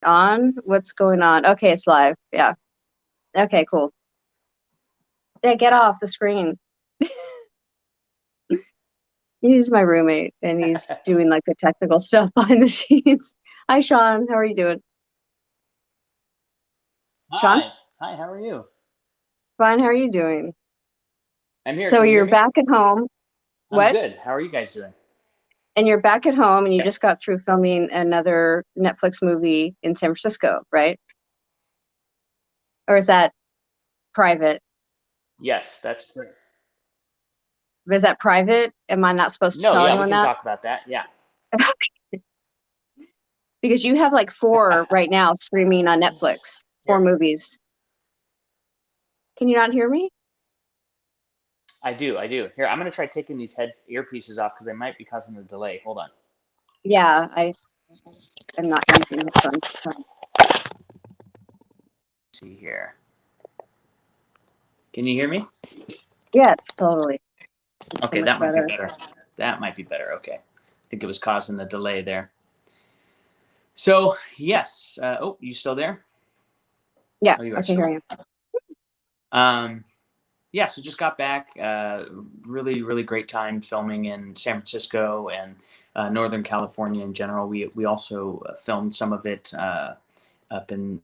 On? What's going on? Okay, it's live. Yeah. Okay, cool. Yeah, get off the screen. He's my roommate, and he's doing like the technical stuff behind the scenes. Hi, Shaun. How are you doing? Shaun? Hi. Hi, how are you? Fine. How are you doing? I'm here. So Can you hear you're me? back at home. I'm What? good. How are you guys doing? And you're back at home, and you just Yes. got through filming another Netflix movie in San Francisco, right? Or is that private? Yes, that's great. Is that private? Am I not supposed to No, tell yeah, we anyone can that? talk about that. Yeah. Because you have like four right now streaming on Netflix, four Here. movies. Can you not hear me? I do. I do. Here, I'm going to try taking these head earpieces off because they might be causing a delay. Hold on. Yeah, I am not using headphones. Let's see here. Can you hear me? Yes, totally. It's so Okay, much that might be better. better. That might be better. Okay. I think it was causing a delay there. So, yes. Oh, you still there? Yeah, Oh, you I are can still hear there. you. Um, yeah, so just got back. Really, really great time filming in San Francisco and Northern California in general. We also filmed some of it up in.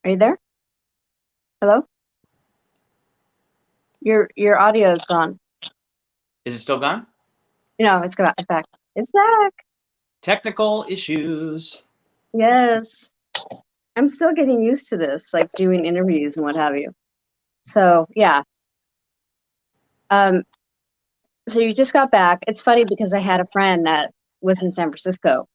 Are you there? Hello? Your audio is gone. Is it still gone? No, it's back. It's back. It's back. Technical issues. Yes. I'm still getting used to this, like doing interviews and what have you. So yeah. Um, so you just got back. It's funny because I had a friend that was in San Francisco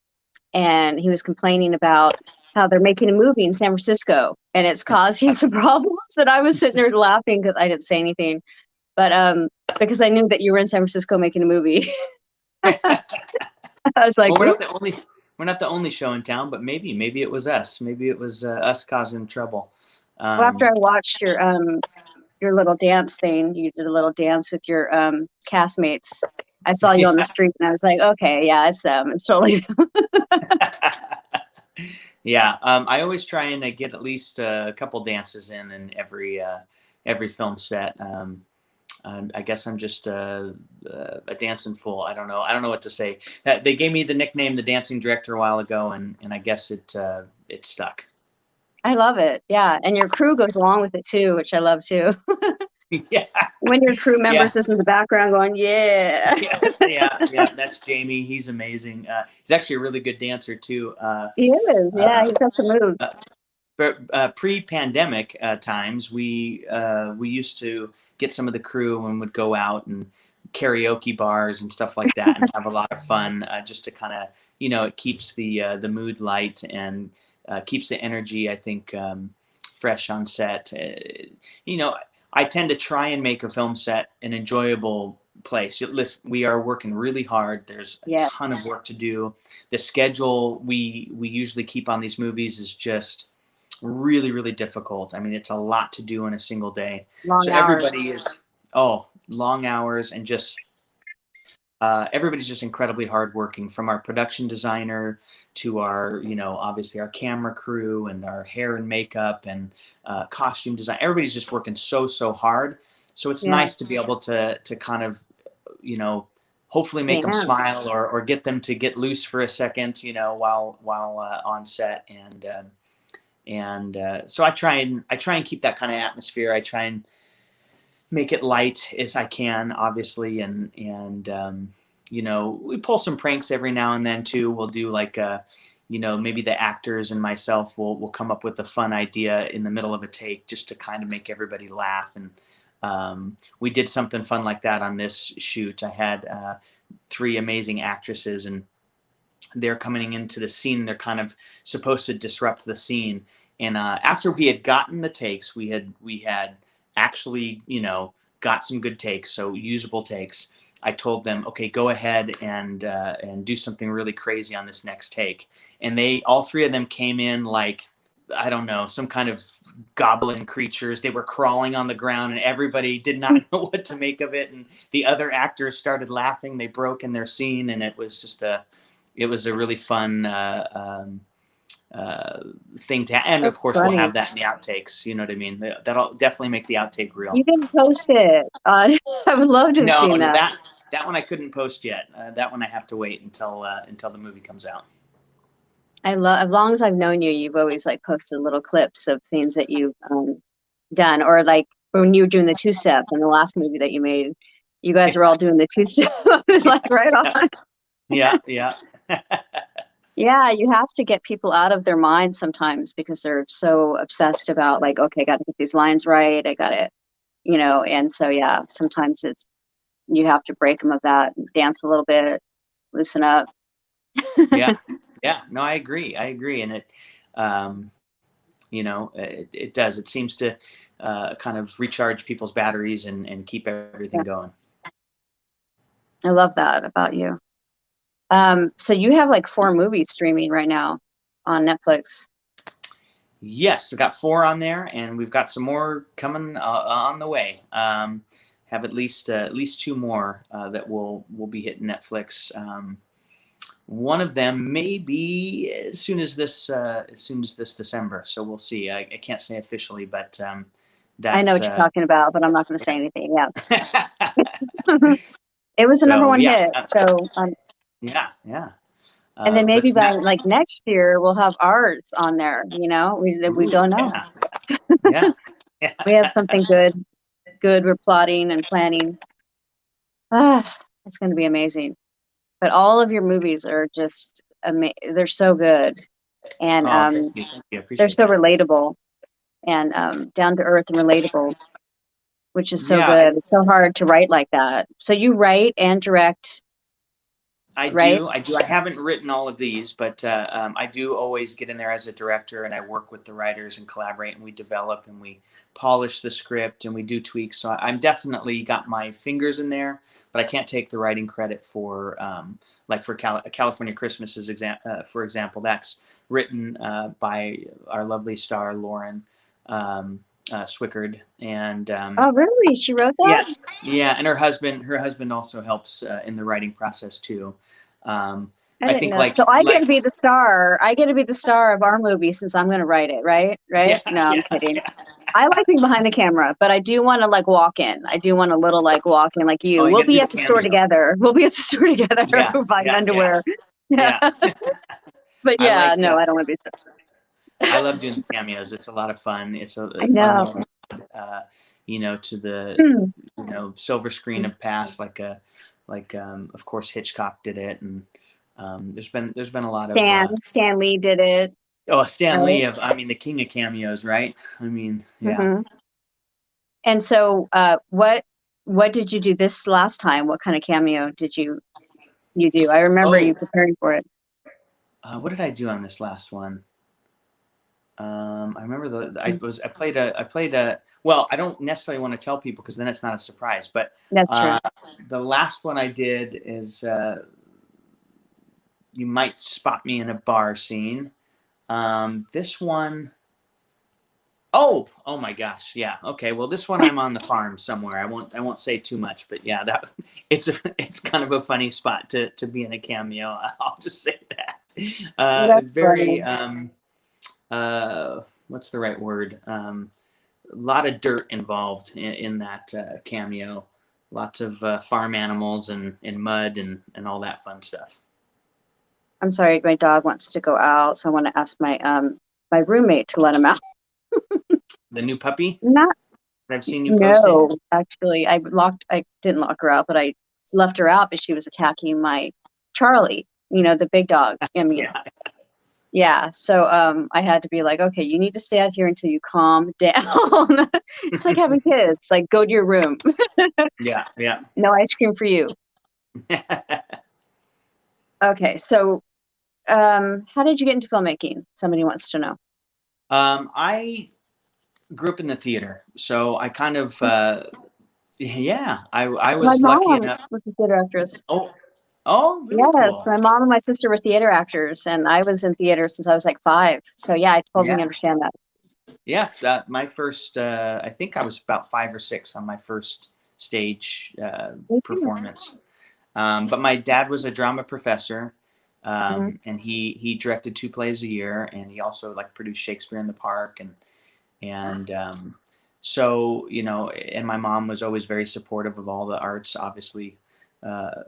and he was complaining about how they're making a movie in San Francisco and it's causing some problems. And I was sitting there laughing because I didn't say anything, but because I knew that you were in San Francisco making a movie. I was like, Well, oops. we're not the only show in town, but maybe it was us. Maybe it was us causing trouble. Well, after Um, I watched your little dance thing, you did a little dance with your castmates. I saw you on the yeah. street and I was like, okay, yeah, it's them. It's totally Yeah, I always try and get at least a couple dances in every film set. I guess I'm just a dancing fool. I don't know. I don't know what to say. They gave me the nickname, the dancing director, a while ago, and I guess it stuck. I love it. Yeah. And your crew goes along with it too, which I love too. Yeah, When your crew yeah, members is in the background going, yeah. yeah. That's Jamie. He's amazing. He's actually a really good dancer too. He is. Yeah, Uh, he's got some moves. uh, but pre-pandemic times, we used to get some of the crew and would go out and karaoke bars and stuff like that, and have a lot of fun, just to kind of, it keeps the mood light and keeps the energy, I think, fresh on set. You know, I tend to try and make a film set an enjoyable place. Listen, we are working really hard. There's a Yeah. ton of work to do. The schedule we usually keep on these movies is just really, really difficult. I mean, it's a lot to do in a single day. Long So hours. everybody is, long hours, and just everybody's just incredibly hardworking, from our production designer to our, obviously our camera crew and our hair and makeup and costume design. Everybody's just working so hard. So it's Yeah. nice to be able to kind of, you know, hopefully make them Dance. smile, or get them to get loose for a second, while on set. And so I try and keep that kind of atmosphere. I try and make it light as I can, obviously, and we pull some pranks every now and then too. We'll do like maybe the actors and myself will come up with a fun idea in the middle of a take, just to kind of make everybody laugh. And we did something fun like that on this shoot. I had three amazing actresses, and they're coming into the scene. They're kind of supposed to disrupt the scene. And after we had gotten the takes, we had actually got some good takes, so usable takes. I told them, okay, go ahead and do something really crazy on this next take. And they all three of them came in like I don't know, some kind of goblin creatures. They were crawling on the ground, and everybody did not know what to make of it. And the other actors started laughing. They broke in their scene, and it was just it was a really fun thing to. And of That's course, we'll funny. have that in the outtakes. You know what I mean? That'll definitely make the outtake You reel. didn't post it. I would love to have No, seen no, that. that one I couldn't post yet. That one I have to wait until the movie comes out. I love, as long as I've known you, you've always like posted little clips of things that you've done, or like when you were doing the two step in the last movie that you made, you guys were all doing the two step. I was like, right on. Yeah, yeah. Yeah, you have to get people out of their minds sometimes because they're so obsessed about like, okay, I got to get these lines right. I got it, and so yeah, sometimes you have to break them of that, dance a little bit, loosen up. Yeah, yeah. No, I agree. I agree, and it does. It seems to kind of recharge people's batteries and keep Yeah, everything going. I love that about you. So you have like 4 movies streaming right now on Netflix. Yes, I've got 4 on there, and we've got some more coming on the way. Have at least 2 more that will be hitting Netflix. One of them may be as soon as this December. So we'll see. I can't say officially, but I know that's what you're talking about, but I'm not going to say anything. Yeah. uh, It was a number so one yeah, hit. So, yeah, yeah. and then maybe But by not, like next year we'll have ours on there. We ooh, don't know. yeah, yeah, We have yeah. something good. We're plotting and planning. Ah, it's going to be amazing. But all of your movies are just they're so good, and Oh, thank you. I they're appreciate so that. relatable and down to earth and relatable, which is so Yeah, good. It's so hard to write like that. So you write and direct, I right? do. I do. I haven't written all of these, but I do always get in there as a director, and I work with the writers and collaborate, and we develop and we polish the script and we do tweaks. So I'm definitely got my fingers in there, but I can't take the writing credit for like for California Christmas for example. That's written by our lovely star Lorin Swickard, and Oh, really? She wrote yeah, that? yeah, and her husband also helps in the writing process too. I I didn't think know. So I get to like be the star. I get to be the star of our movie since I'm going to write it, right? yeah, Right? No, I'm yeah, kidding. yeah. I like being behind the camera, but I do want to like walk in. I do want a little like walk in, like you. Oh, you We'll got to be do the at the store cameo. together. We'll be at the store together Yeah, buying yeah, yeah, underwear. Yeah. yeah. But I yeah, like no, I don't want to be a I star. love doing the cameos. It's a lot of fun. It's I a fun know. little to the Hmm. silver screen of past of course Hitchcock did it, and there's been a lot of Stan Lee did it, Stan right? Lee of I mean the king of cameos, right? I mean, yeah. Hmm. And so, what did you do this last time? What kind of cameo did you do? I remember you Oh, preparing for it. what did I do on this last one? I remember I played a well, I don't necessarily want to tell people because then it's not a surprise, but That's true. uh, the last one I did is you might spot me in a bar scene. This one, oh my gosh, yeah, okay. Well, this one I'm on the farm somewhere. I won't say too much, but yeah, it's kind of a funny spot to be in a cameo. I'll just say that. That's Very funny. what's the right word? A lot of dirt involved in that cameo. Lots of farm animals and mud and all that fun stuff. I'm sorry, my dog wants to go out, so I want to ask my roommate to let him out. The new puppy Not that I've seen you posting. No, actually, I didn't lock her out, but I left her out, but she was attacking my Charlie, the big dog. I mean, Yeah, yeah. So I had to be like, okay, you need to stay out here until you calm down. It's like having kids, like go to your room. yeah, yeah. No ice cream for you. Okay, so how did you get into filmmaking? Somebody wants to know. I grew up in the theater, so I kind of So yeah. I my was lucky mom enough. was a theater actress. Oh, Oh, really Yes, cool. my mom and my sister were theater actors, and I was in theater since I was like 5. So yeah, I totally Yeah. understand that. Yes, that my first. I think I was about 5 or 6 on my first stage Me too. performance. But my dad was a drama professor, Mhm. and he directed 2 plays a year, and he also like produced Shakespeare in the Park, and so and my mom was always very supportive of all the arts, obviously, uh,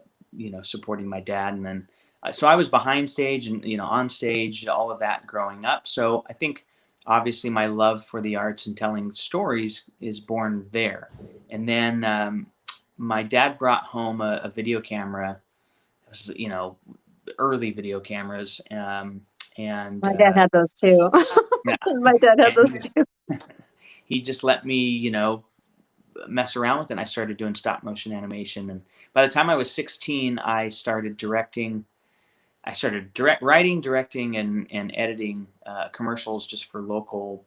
supporting my dad, and then so I was behind stage and on stage, all of that growing up. So I think obviously my love for the arts and telling stories is born there, and then my dad brought home a video camera. It was early video cameras, and My dad had those too. yeah, My dad had and those too. he just let me mess around with it. And I started doing stop motion animation, and by the time I was 16, I started directing. I started writing, directing, and editing commercials just for local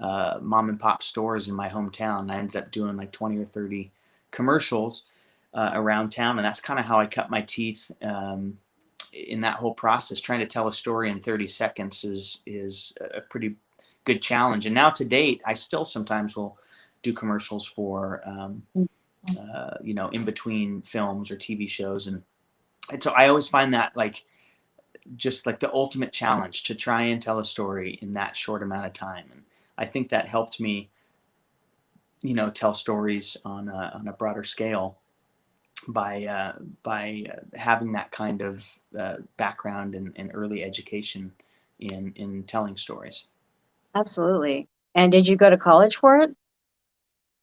mom and pop stores in my hometown. I ended up doing like 20 or 30 commercials around town, and that's kind of how I cut my teeth in that whole process. Trying to tell a story in 30 seconds is a pretty good challenge. And now to date, I still sometimes will do commercials for in between films or TV shows, and so I always find that like just like the ultimate challenge to try and tell a story in that short amount of time. And I think that helped me tell stories on a broader scale by having that kind of background and early education in telling stories. Absolutely. And did you go to college for it?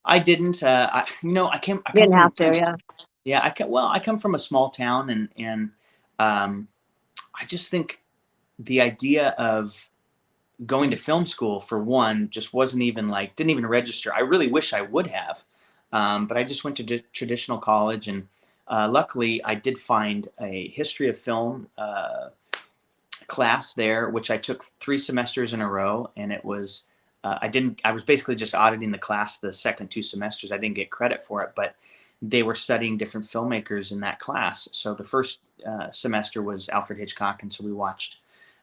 I didn't. I You come didn't from have kind to, of yeah. yeah. I come from a small town, and um, I just think the idea of going to film school, for one, just wasn't even like, didn't even register. I really wish I would have, but I just went to traditional college, and luckily I did find a history of film class there, which I took 3 semesters in a row, and it was I didn't. I was basically just auditing the class the second 2 semesters. I didn't get credit for it, but they were studying different filmmakers in that class. So the first semester was Alfred Hitchcock, and so we watched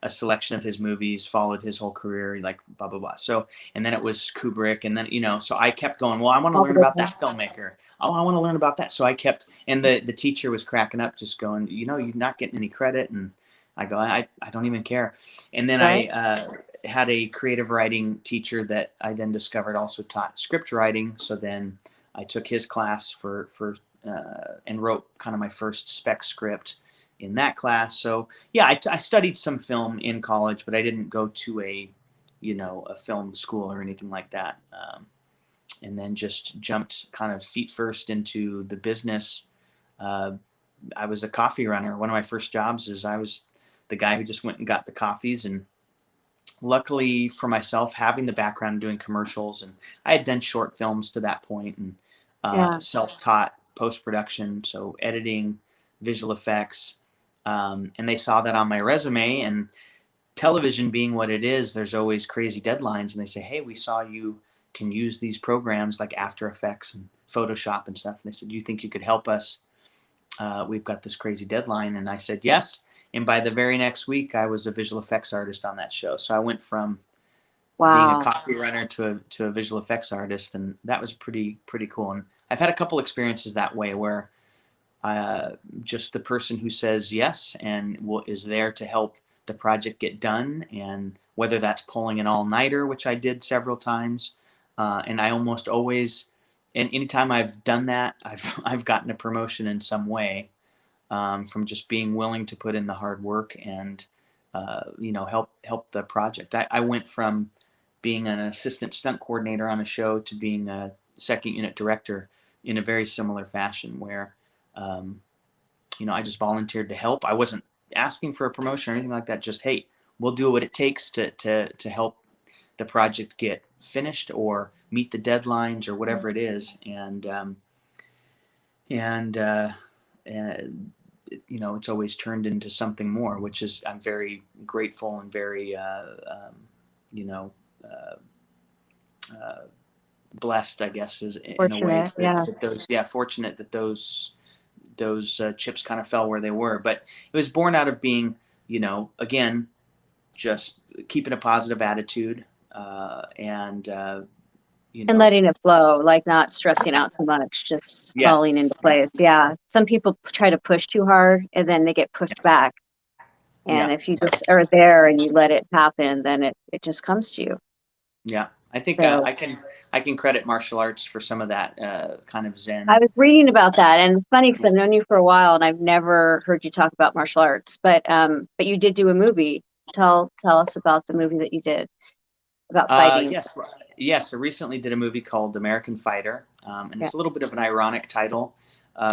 a selection of his movies, followed his whole career, like blah blah blah. So and then it was Kubrick, and then so I kept going. Well, I want to All learn the about different. that filmmaker. Oh, I want to learn about that. So I kept, and the teacher was cracking up, just going, you're not getting any credit, and I go, I don't even care. And then Right? I had a creative writing teacher that I then discovered also taught script writing. So then I took his class and wrote kind of my first spec script in that class. So yeah, I studied some film in college, but I didn't go to a film school or anything like that. And then just jumped kind of feet first into the business. Uh, I was a coffee runner. One of my first jobs is I was the guy who just went and got the coffees. And luckily for myself, having the background doing commercials, and I had done short films to that point, and Yeah. self-taught post-production, so editing, visual effects, and they saw that on my resume. And television being what it is, there's always crazy deadlines, and they say, hey, we saw you can use these programs like After Effects and Photoshop and stuff, and they said, do you think you could help us? We've got this crazy deadline. And I said yes. And by the very next week, I was a visual effects artist on that show. So I went from being a Wow. coffee runner to a visual effects artist, and that was pretty cool. And I've had a couple experiences that way where just the person who says yes and is there to help the project get done, and whether that's pulling an all-nighter, which I did several times, and I almost always, and anytime I've done that, I've gotten a promotion in some way, from just being willing to put in the hard work and help the project. I went from being an assistant stunt coordinator on a show to being a second unit director in a very similar fashion, where um, I just volunteered to help. I wasn't asking for a promotion or anything like that. Just, hey, we'll do what it takes to help the project get finished or meet the deadlines or whatever it is. And it's always turned into something more, which is, I'm very grateful and very you know uh, uh, blessed, I guess, is in a way Fortunate. Yeah. that those, yeah, fortunate that those chips kind of fell where they were. But it was born out of being, again, just keeping a positive attitude, and And letting it flow, like not stressing out too much, just falling yes, into place. yes, Yeah. Some people try to push too hard and then they get pushed back. And yeah, if you just are there and you let it happen, then it just comes to you. yeah. I think So I can credit martial arts for some of that kind of I zen. was reading about that, and it's funny because Yeah. I've known you for a while and I've never heard you talk about martial arts. But you did do a movie. Tell us about the movie that you did about fighting. Yes, yes. I recently did a movie called American Fighter, and Yeah. it's a little bit of an ironic title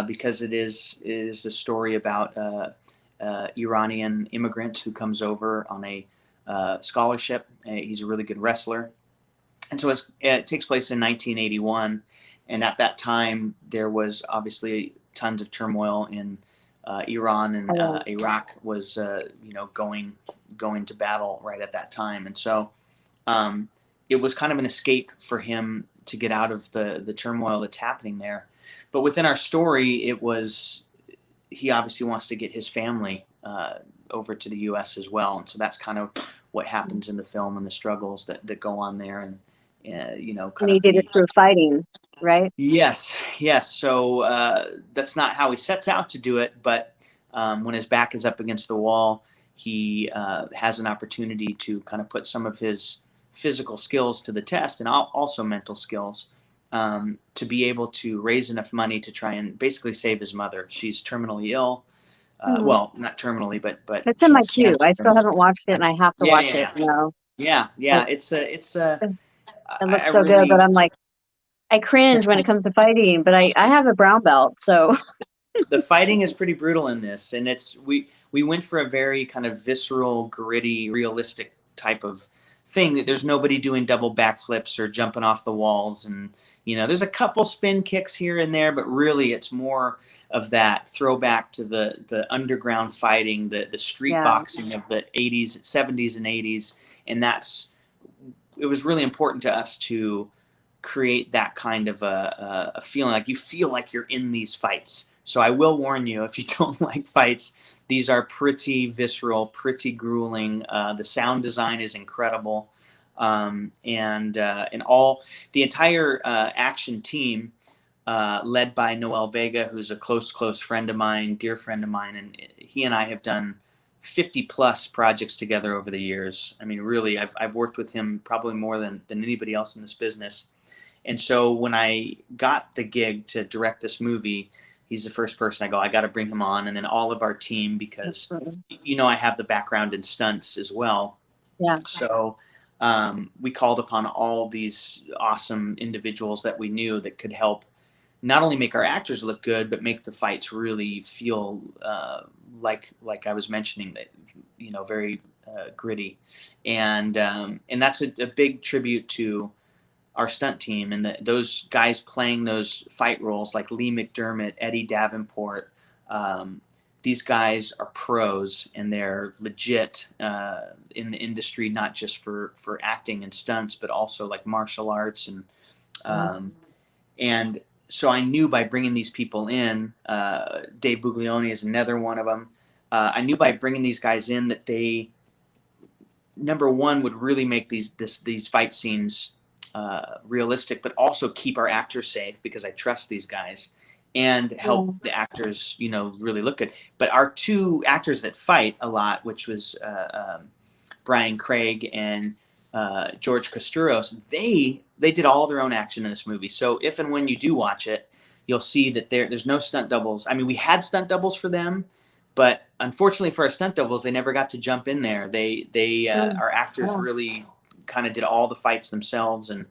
because it is a story about Iranian immigrant who comes over on a scholarship. He's a really good wrestler, and so it takes place in 1981, and at that time there was obviously tons of turmoil in Iran, and Iraq was going to battle right at that time, and so um, it was kind of an escape for him to get out of the turmoil that's happening there. But within our story, it was he obviously wants to get his family over to the U.S. as well, and so that's kind of what happens in the film and the struggles that go on there, and And kind he of did it the through fighting, right? yes, yes. So that's not how he sets out to do it, but when his back is up against the wall, he has an opportunity to kind of put some of his physical skills to the test and also mental skills to be able to raise enough money to try and basically save his mother. She's terminally ill. Hmm. Well, not terminally, but It's in she my has queue. cancer. I still haven't watched it, and I have to Yeah, watch yeah, it. yeah, No, yeah, it, yeah. It's it I looks so good, but really I'm like, I cringe when it comes to fighting. But I have a brown belt, so the fighting is pretty brutal in this, and we went for a very kind of visceral, gritty, realistic type of thing. That there's nobody doing double backflips or jumping off the walls, and there's a couple spin kicks here and there, but really it's more of that throwback to the underground fighting, the street yeah. boxing of the 80s, 70s, and 80s, and it was really important to us to create that kind of a feeling, like you feel like you're in these fights. So I will warn you, if you don't like fights, these are pretty visceral, pretty grueling. The sound design is incredible, and all the entire action team, led by Noel Vega, who's a close friend of mine, dear friend of mine, and he and I have done 50 plus projects together over the years. I mean, really, I've worked with him probably more than anybody else in this business. And so when I got the gig to direct this movie, he's the first person I got to bring him on. And then all of our team, because, Absolutely. I have the background in stunts as well. Yeah. So we called upon all these awesome individuals that we knew that could help not only make our actors look good, but make the fights really feel like I was mentioning, that very gritty, and that's a big tribute to our stunt team and those guys playing those fight roles, like Lee McDermott, Eddie Davenport. These guys are pros, and they're legit in the industry, not just for acting and stunts, but also like martial arts and so I knew by bringing these people in, Dave Buglioni is another one of them. I knew by bringing these guys in that they, number one, would really make these fight scenes realistic, but also keep our actors safe, because I trust these guys, and help the actors, really look good. But our two actors that fight a lot, which was Brian Craig and George Costuros, they did all their own action in this movie. So if and when you do watch it, you'll see that there's no stunt doubles. I mean, we had stunt doubles for them, but unfortunately for our stunt doubles, they never got to jump in there. Our actors really kind of did all the fights themselves and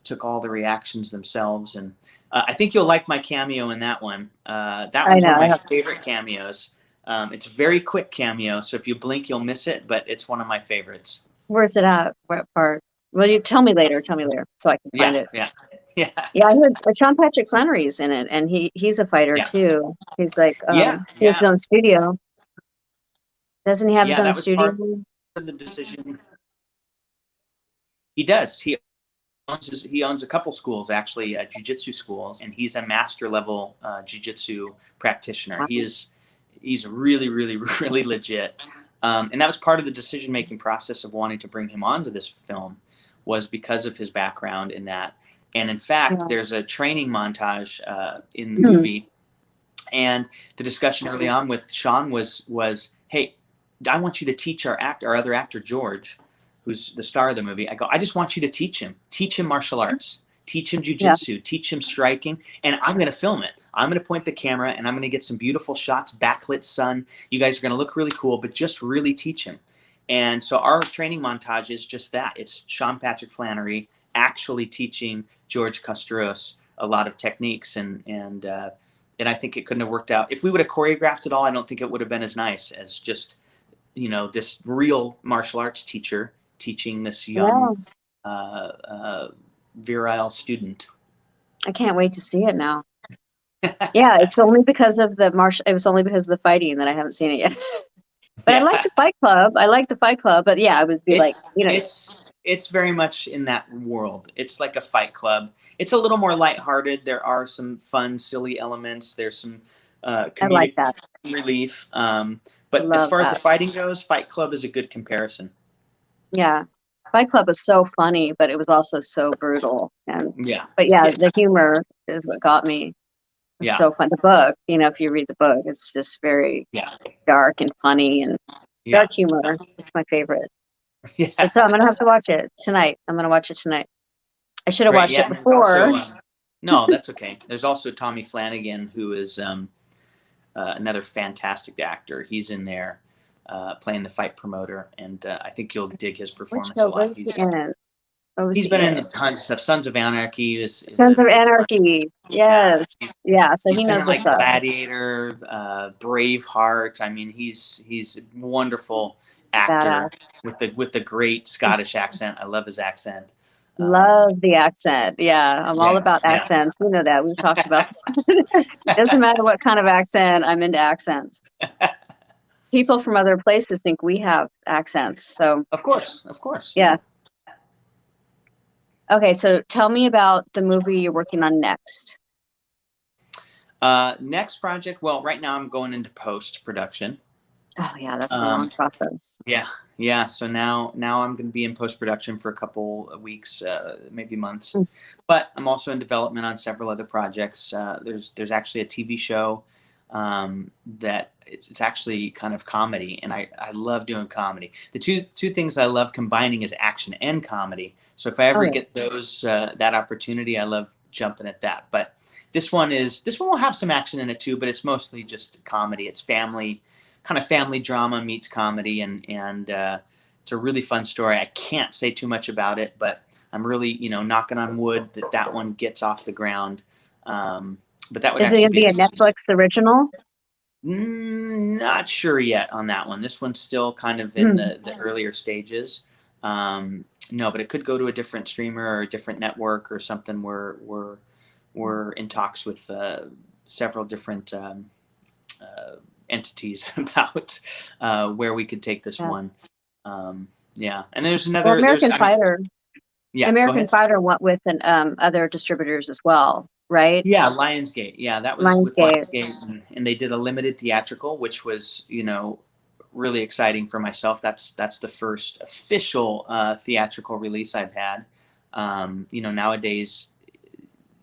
took all the reactions themselves. And I think you'll like my cameo in that one. That I one's know. one of my favorite cameos. It's a very quick cameo, so if you blink, you'll miss it, but it's one of my favorites. Where's it at? What part? Well, you tell me later. Tell me later so I can find Yeah, it. yeah, yeah, Yeah, I heard Sean Patrick Flanery's in it, and he's a fighter yeah, too. He's like yeah, he has his yeah, own studio. Doesn't he have his yeah. own That was studio? part of the decision. He does. He he owns a couple schools, actually, jiu-jitsu schools, and he's a master level jiu-jitsu practitioner. He's really, really, really legit. And that was part of the decision-making process of wanting to bring him onto this film, was because of his background in that. And in fact, Yeah. there's a training montage in the Mhm. movie, and the discussion early on with Shaun was, hey, I want you to teach our other actor George, who's the star of the movie. I go, I just want you to teach him martial arts, teach him Yeah. jujitsu, teach him striking, and I'm going to film it. I'm going to point the camera, and I'm going to get some beautiful shots, backlit sun. You guys are going to look really cool, but just really teach him. And so our training montage is just that. It's Shaun Patrick Flanery actually teaching George Castros a lot of techniques, and I think it couldn't have worked out. If we would have choreographed it all, I don't think it would have been as nice as just, this real martial arts teacher teaching this young, virile student. I can't wait to see it now. Yeah, it's only because of the it was only because of the fighting that I haven't seen it yet. But I like the Fight Club. But yeah, I would be it's very much in that world. It's like a Fight Club. It's a little more lighthearted. There are some fun, silly elements. There's some I like comedic that. relief. But as Love far as that. the fighting goes, Fight Club is a good comparison. Yeah. Fight Club was so funny, but it was also so brutal. Yeah. But yeah, the humor is what got me. It's Yeah. so fun. The book, if you read the book, it's just very dark and funny and dark humor. It's my favorite. Yeah. And so I'm gonna have to watch it tonight. I should have Great. watched Yeah. it before. No, that's okay. There's also Tommy Flanagan, who is another fantastic actor. He's in there playing the fight promoter, and I think you'll dig his performance a lot. Was he in? He's been in tons of stuff. Sons of Anarchy is Sons a of big Anarchy. Yes. Yeah. So he's he been knows in, like, what's up. Gladiator, Braveheart. I mean, he's a wonderful actor with the great Scottish accent. I love his accent. Love the accent. Yeah, I'm all about accents. You know that. We've talked about it. Doesn't matter what kind of accent, I'm into accents. People from other places think we have accents. So Of course. yeah. Okay, so tell me about the movie you're working on next. Next project. Well, right now I'm going into post-production. Oh yeah, that's a long process. Yeah. So now I'm going to be in post-production for a couple of weeks, maybe months. But I'm also in development on several other projects. There's actually a TV show that it's actually kind of comedy, and I love doing comedy. The two things I love combining is action and comedy. So if I ever get that opportunity, I love jumping at that. But this one will have some action in it too, but it's mostly just comedy. It's family drama meets comedy, and it's a really fun story. I can't say too much about it, but I'm really knocking on wood that one gets off the ground. But that would actually be a Netflix original. Not sure yet on that one. This one's still kind of in the earlier stages. No, but it could go to a different streamer or a different network or something. We're in talks with several different entities about where we could take this one. And there's another American Fighter. Yeah, American Fighter went with other distributors as well, right? Yeah, Lionsgate. Yeah, that was with Lionsgate, and they did a limited theatrical, which was really exciting for myself. That's the first official theatrical release I've had. Nowadays,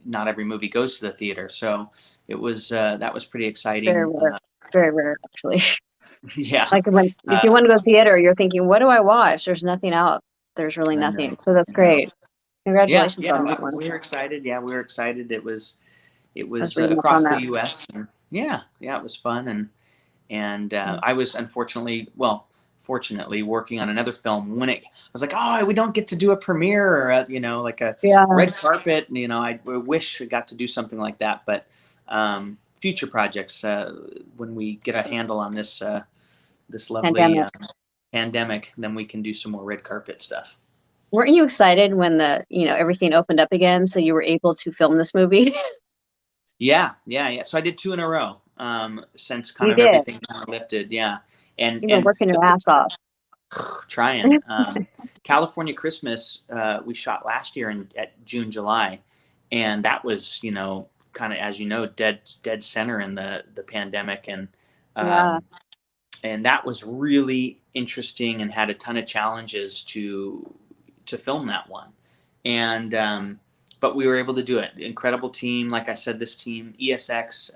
not every movie goes to the theater, so it was that was pretty exciting. Very rare, actually. Yeah. Like if you want to go to theater, you're thinking, what do I watch? There's nothing out. There's really nothing. So that's great. Congratulations on that one. We were excited. Yeah, we were excited. It was across the U.S. And it was fun. And I was fortunately working on another film when I was like, oh, we don't get to do a premiere or like a red carpet. I wish we got to do something like that, but future projects when we get a handle on this lovely pandemic, then we can do some more red carpet stuff. Weren't you excited when everything opened up again, so you were able to film this movie? Yeah. So I did 2 in a row since everything lifted. Yeah, and you've been working your ass off. Trying. California Christmas, we shot last year at June, July, and that was, kind of, as you know, dead center in the pandemic, Yeah. um, and that was really interesting and had a ton of challenges to film that one. And but we were able to do it. Incredible team, like I said, this team ESX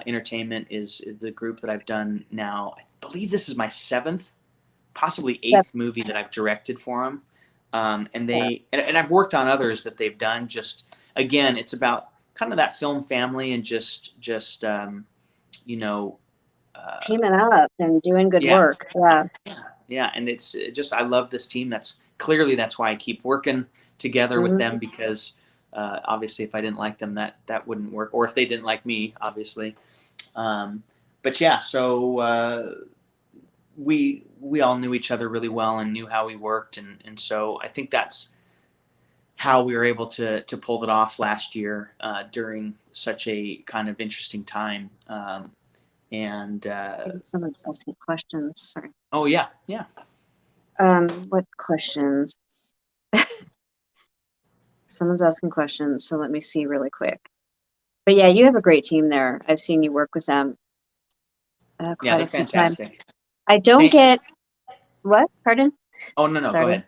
Entertainment is the group that I've done now. I believe this is my seventh, possibly That's, eighth movie that I've directed for them. And yeah. and I've worked on others that they've done. Just again, it's about kind of that film family and just you know, Teaming up and doing good yeah, work. Yeah. yeah. And it's just I love this team. That's why I keep working together with Hmm. them, because obviously if I didn't like them, that wouldn't work. Or if they didn't like me, obviously. Um, but yeah, so we all knew each other really well and knew how we worked, and so I think that's how we were able to pull it off last year during such a kind of interesting time. And Maybe someone's asking questions. Sorry. oh yeah, yeah. What questions? Someone's asking questions, so let me see really quick. But yeah, you have a great team there. I've seen you work with them Yeah, quite they're a few times. fantastic. I don't Thank, get what? Pardon? oh no, go Sorry. ahead.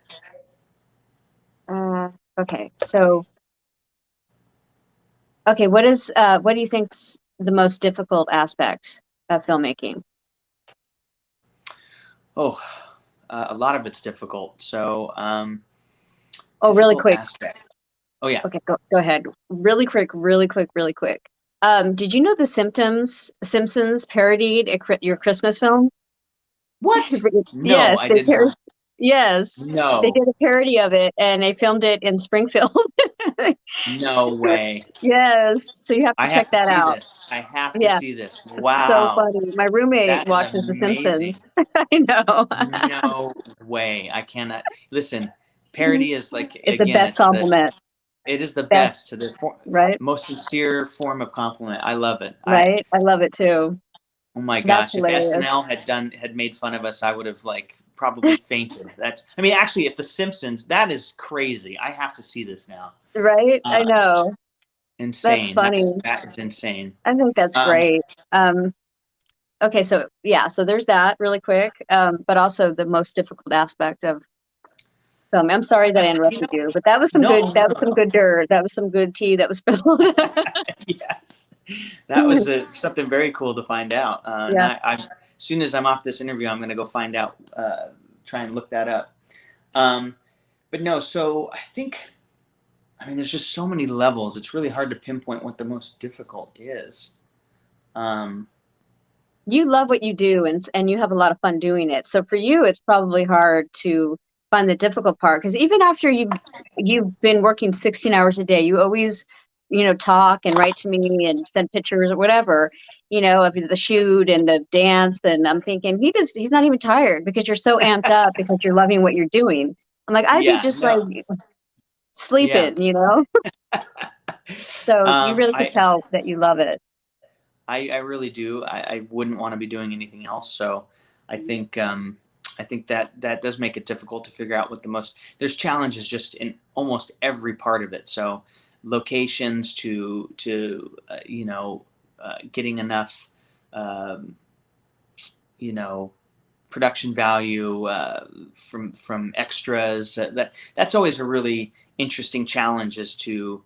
Okay. So, okay, what do you think's the most difficult aspect of filmmaking? Oh, a lot of it's difficult. So Oh, really difficult quick. aspect. Oh yeah. Okay, go ahead. Really quick, really quick, really quick. Did you know the Simpsons parodied your Christmas film? What? No, Yes, I did not. yes, they No, did a parody of it and they filmed it in Springfield. no way. Yes, so you have to I have check to that see out. this. I have to Yeah, see this. so Wow, funny. My roommate that is watches The amazing. Simpsons. I know. No way. I cannot listen. Parody is like, It's the again, best compliment. it is the Best, best, right? most sincere form of compliment. I love it. Right? I love it too. Oh my That's gosh, if hilarious. SNL had made fun of us, I would have like probably fainted. I mean, actually, if The Simpsons, that is crazy. I have to see this now. Right? I Uh, know. That's insane. funny. That is insane. I think that's Um, great. Okay, so yeah, so there's that really quick. But also the most difficult aspect of film. I'm sorry that I you interrupted know, you, but that was some no, good, no, that was no, some no. good dirt. That was some good tea that was spilled. Yes, that was something very cool to find out. And Yeah. as soon as I'm off this interview, I'm going to go find out, try and look that up. Um, but no, so I mean, there's just so many levels. It's really hard to pinpoint what the most difficult is. Um, You love what you do and you have a lot of fun doing it. So for you, it's probably hard to find the difficult part because even after you've been working 16 hours a day, you always, talk and write to me and send pictures or whatever, of the shoot and the dance. And I'm thinking he's not even tired because you're so amped up because you're loving what you're doing. I'm like, I'd be yeah, just like no, yeah. sleeping. So you really could I tell that you love it. I really do. I wouldn't want to be doing anything else. So I think that does make it difficult to figure out what the most. There's challenges just in almost every part of it. So locations to getting enough um, you know production value from extras. That's always a really interesting challenge, is to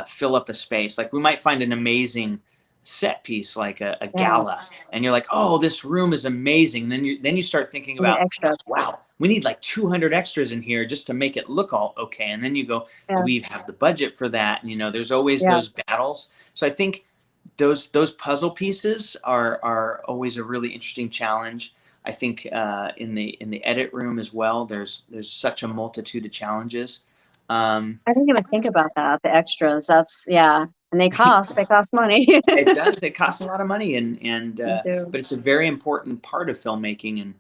fill up a space. Like we might find an amazing set piece, like a Yeah, gala, and you're like, oh, this room is amazing. And then you start thinking and the about, extras. wow, we need like 200 extras in here just to make it look all okay. And then you go, do Yeah, we have the budget for that? And there's always yeah. those battles. So I think those puzzle pieces are always a really interesting challenge. I think in the edit room as well, there's such a multitude of challenges. Um, I didn't even think about that. The extras. That's yeah, and they cost money. it does. It costs a lot of money, and They do. but it's a very important part of filmmaking. And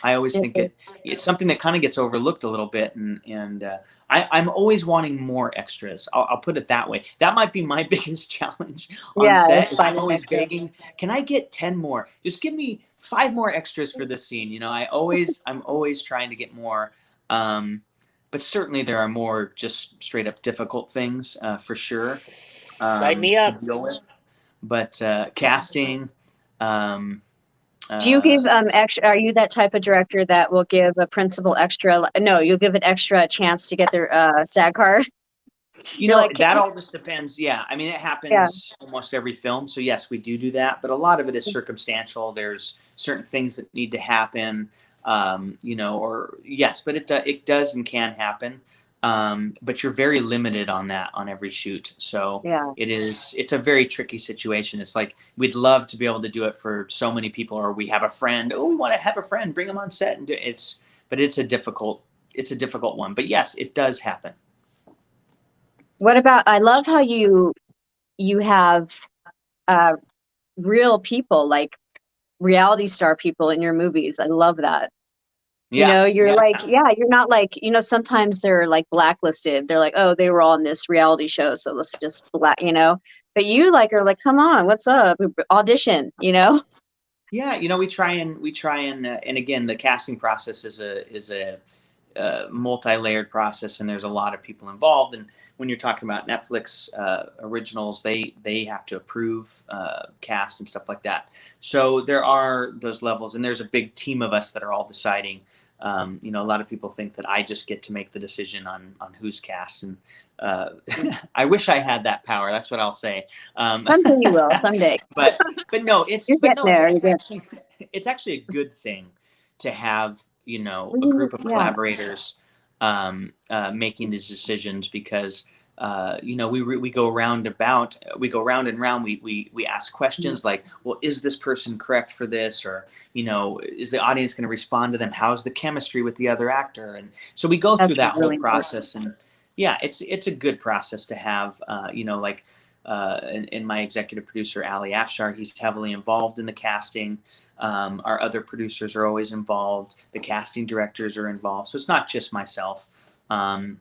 I always think Mhm. it's something that kind of gets overlooked a little bit, and I'm always wanting more extras. I'll put it that way. That might be my biggest challenge on Yeah, set. it's Is I'm finding always extra. begging, can I get 10 more? Just give me 5 more extras for this scene. I'm always trying to get more. Um, but certainly there are more just straight up difficult things for sure Sign me to up. deal with. But casting. Um, Do you uh, give extra? Are you that type of director that will give a principal extra? No, you'll give an extra chance to get their SAG card. You're like, that all just depends. Yeah. I mean, it yeah, happens almost every film. So, yes, we do that. But a lot of it is circumstantial. There's certain things that need to happen, or yes, but it does and can happen. But you're very limited on that on every shoot. So, yeah. it's a very tricky situation. It's like we'd love to be able to do it for so many people, or we have a friend. Oh, we want to have a friend, bring them on set and do it. But it's a difficult one. But yes, it does happen. What about? I love how you have uh real people, like reality star people in your movies. I love that. Yeah. You're Yeah. like, yeah, you're not like, sometimes they're like blacklisted. They're like, oh, they were on this reality show, so let's just But you like are like, come on, what's up? Audition, Yeah, and again, the casting process is a multi-layered process, and there's a lot of people involved. And when you're talking about Netflix originals, they have to approve cast and stuff like that. So there are those levels, and there's a big team of us that are all deciding. A lot of people think that I just get to make the decision on who's cast, and I wish I had that power. That's what I'll say. Someday you will, someday. but You're getting there. You're getting, it's actually a good thing to have a well, group of yeah, collaborators making these decisions, because we go round and round. We ask questions like, well, is this person correct for this, or is the audience going to respond to them? How's the chemistry with the other actor? And so we go through that's that whole really important. process. And yeah, it's a good process to have. Like and my executive producer Ali Afshar, he's heavily involved in the casting. Our other producers are always involved. The casting directors are involved, so it's not just myself. And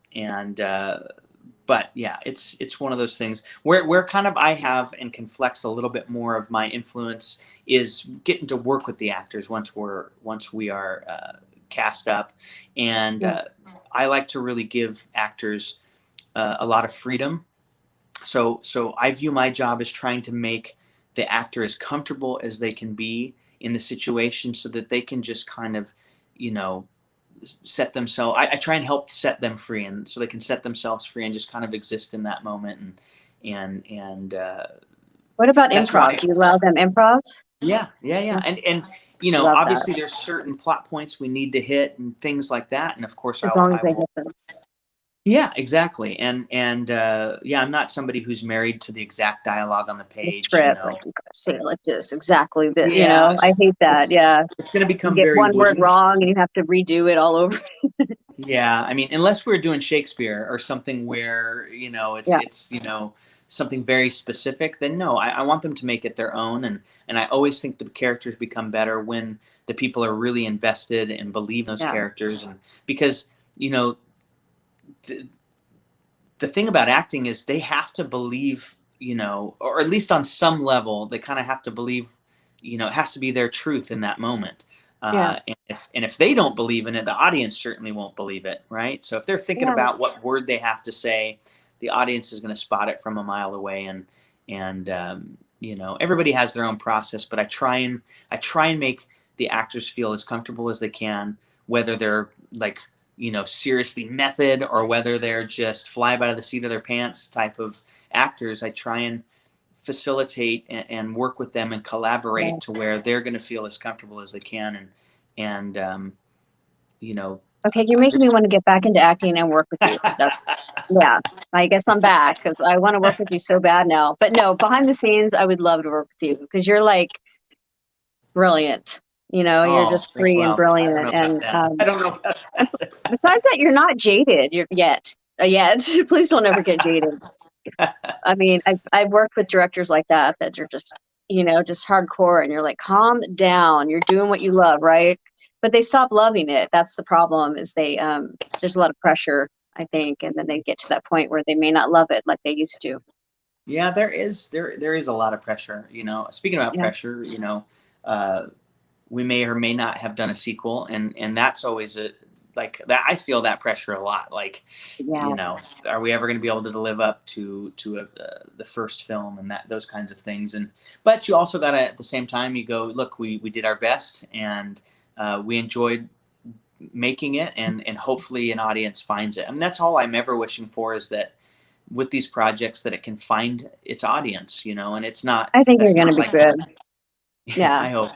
But yeah, it's one of those things where kind of I have and can flex a little bit more of my influence is getting to work with the actors once we are cast up, and Yeah, I like to really give actors a lot of freedom. So I view my job as trying to make the actor as comfortable as they can be in the situation, so that they can just kind of, you know, set themselves. I try and help set them free, and so they can set themselves free and just kind of exist in that moment. And what about that's improv? why. Do you allow them improv? Yeah. And Love that, obviously there's certain plot points we need to hit and things like that. And of course, as long as I they will. hit those. Yeah, exactly. And yeah, I'm not somebody who's married to the exact dialogue on the The page. script, like you gotta say it like this, exactly. Yeah, I hate that. it's Yeah, it's going to you become get very one word wooden. wrong and you have to redo it all over. Yeah, I mean, unless we're doing Shakespeare or something where Yeah, it's something very specific, then no, I want them to make it their own. And I always think the characters become better when the people are really invested and believe in those yeah, characters, and because you know the, the thing about acting is they have to believe, or at least on some level, they kind of have to believe, it has to be their truth in that moment. yeah, And if they don't believe in it, the audience certainly won't believe it, right? So if they're thinking yeah, about what word they have to say, the audience is going to spot it from a mile away. And everybody has their own process, but I try and make the actors feel as comfortable as they can, whether they're like seriously method, or whether they're just fly by the seat of their pants type of actors. I try and facilitate and work with them and yeah. collaborate to where they're going to feel as comfortable as they can. And you know, Okay, you're making just me want to get back into acting and work with you. That's Yeah. I guess I'm back because I want to work with you so bad now. But no, behind the scenes, I would love to work with you because you're like brilliant. You're oh, just free and well, I don't brilliant. know about And that. I don't know about and besides that, you're not jaded. You're yet. Yet. Please don't ever get jaded. that. I mean, I've worked with directors like that are just, just hardcore, and you're like, calm down. You're doing what you love, right? but they stop loving it. That's the problem, is they there's a lot of pressure, I think, and then they get to that point where they may not love it like they used to. Yeah, there is a lot of pressure. Speaking about Yeah. pressure, uh, we may or may not have done a sequel, and that's always a like that. I feel that pressure a lot. Like, Yeah. are we ever going to be able to live up to the first film and those kinds of things? And but you also got to, at the same time, you go, look, we did our best, and we enjoyed making it, and hopefully an audience finds it. I mean, that's all I'm ever wishing for, is that with these projects, that it can find its audience, and it's not, I think you're that's gonna not be like, good. Yeah, I hope.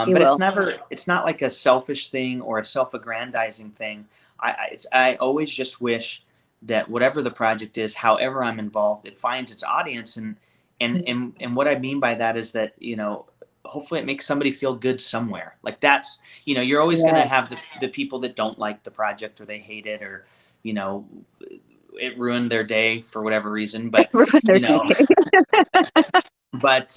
you But will. it's not like a selfish thing or a self-aggrandizing thing. I always just wish that whatever the project is, however I'm involved, it finds its audience. And what I mean by that is that, hopefully it makes somebody feel good somewhere. Like, that's, you're always going to Yeah. have the people that don't like the project, or they hate it, or, you know, it ruined their day for whatever reason. But, Ruin their you day. know, but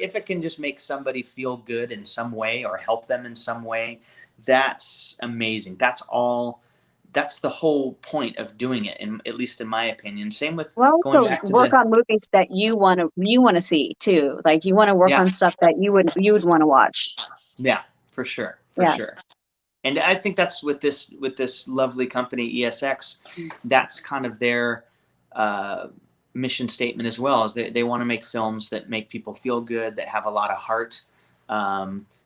if it can just make somebody feel good in some way, or help them in some way, that's amazing. That's the whole point of doing it, at least in my opinion. Same with Well, going also back to work the, on movies that you wanna see too. Like, you wanna work yeah, on stuff that you would wanna watch. yeah, for sure, for Yeah. sure. And I think that's with this lovely company ESX. That's kind of their uh, mission statement as well. Is they want to make films that make people feel good, that have a lot of heart.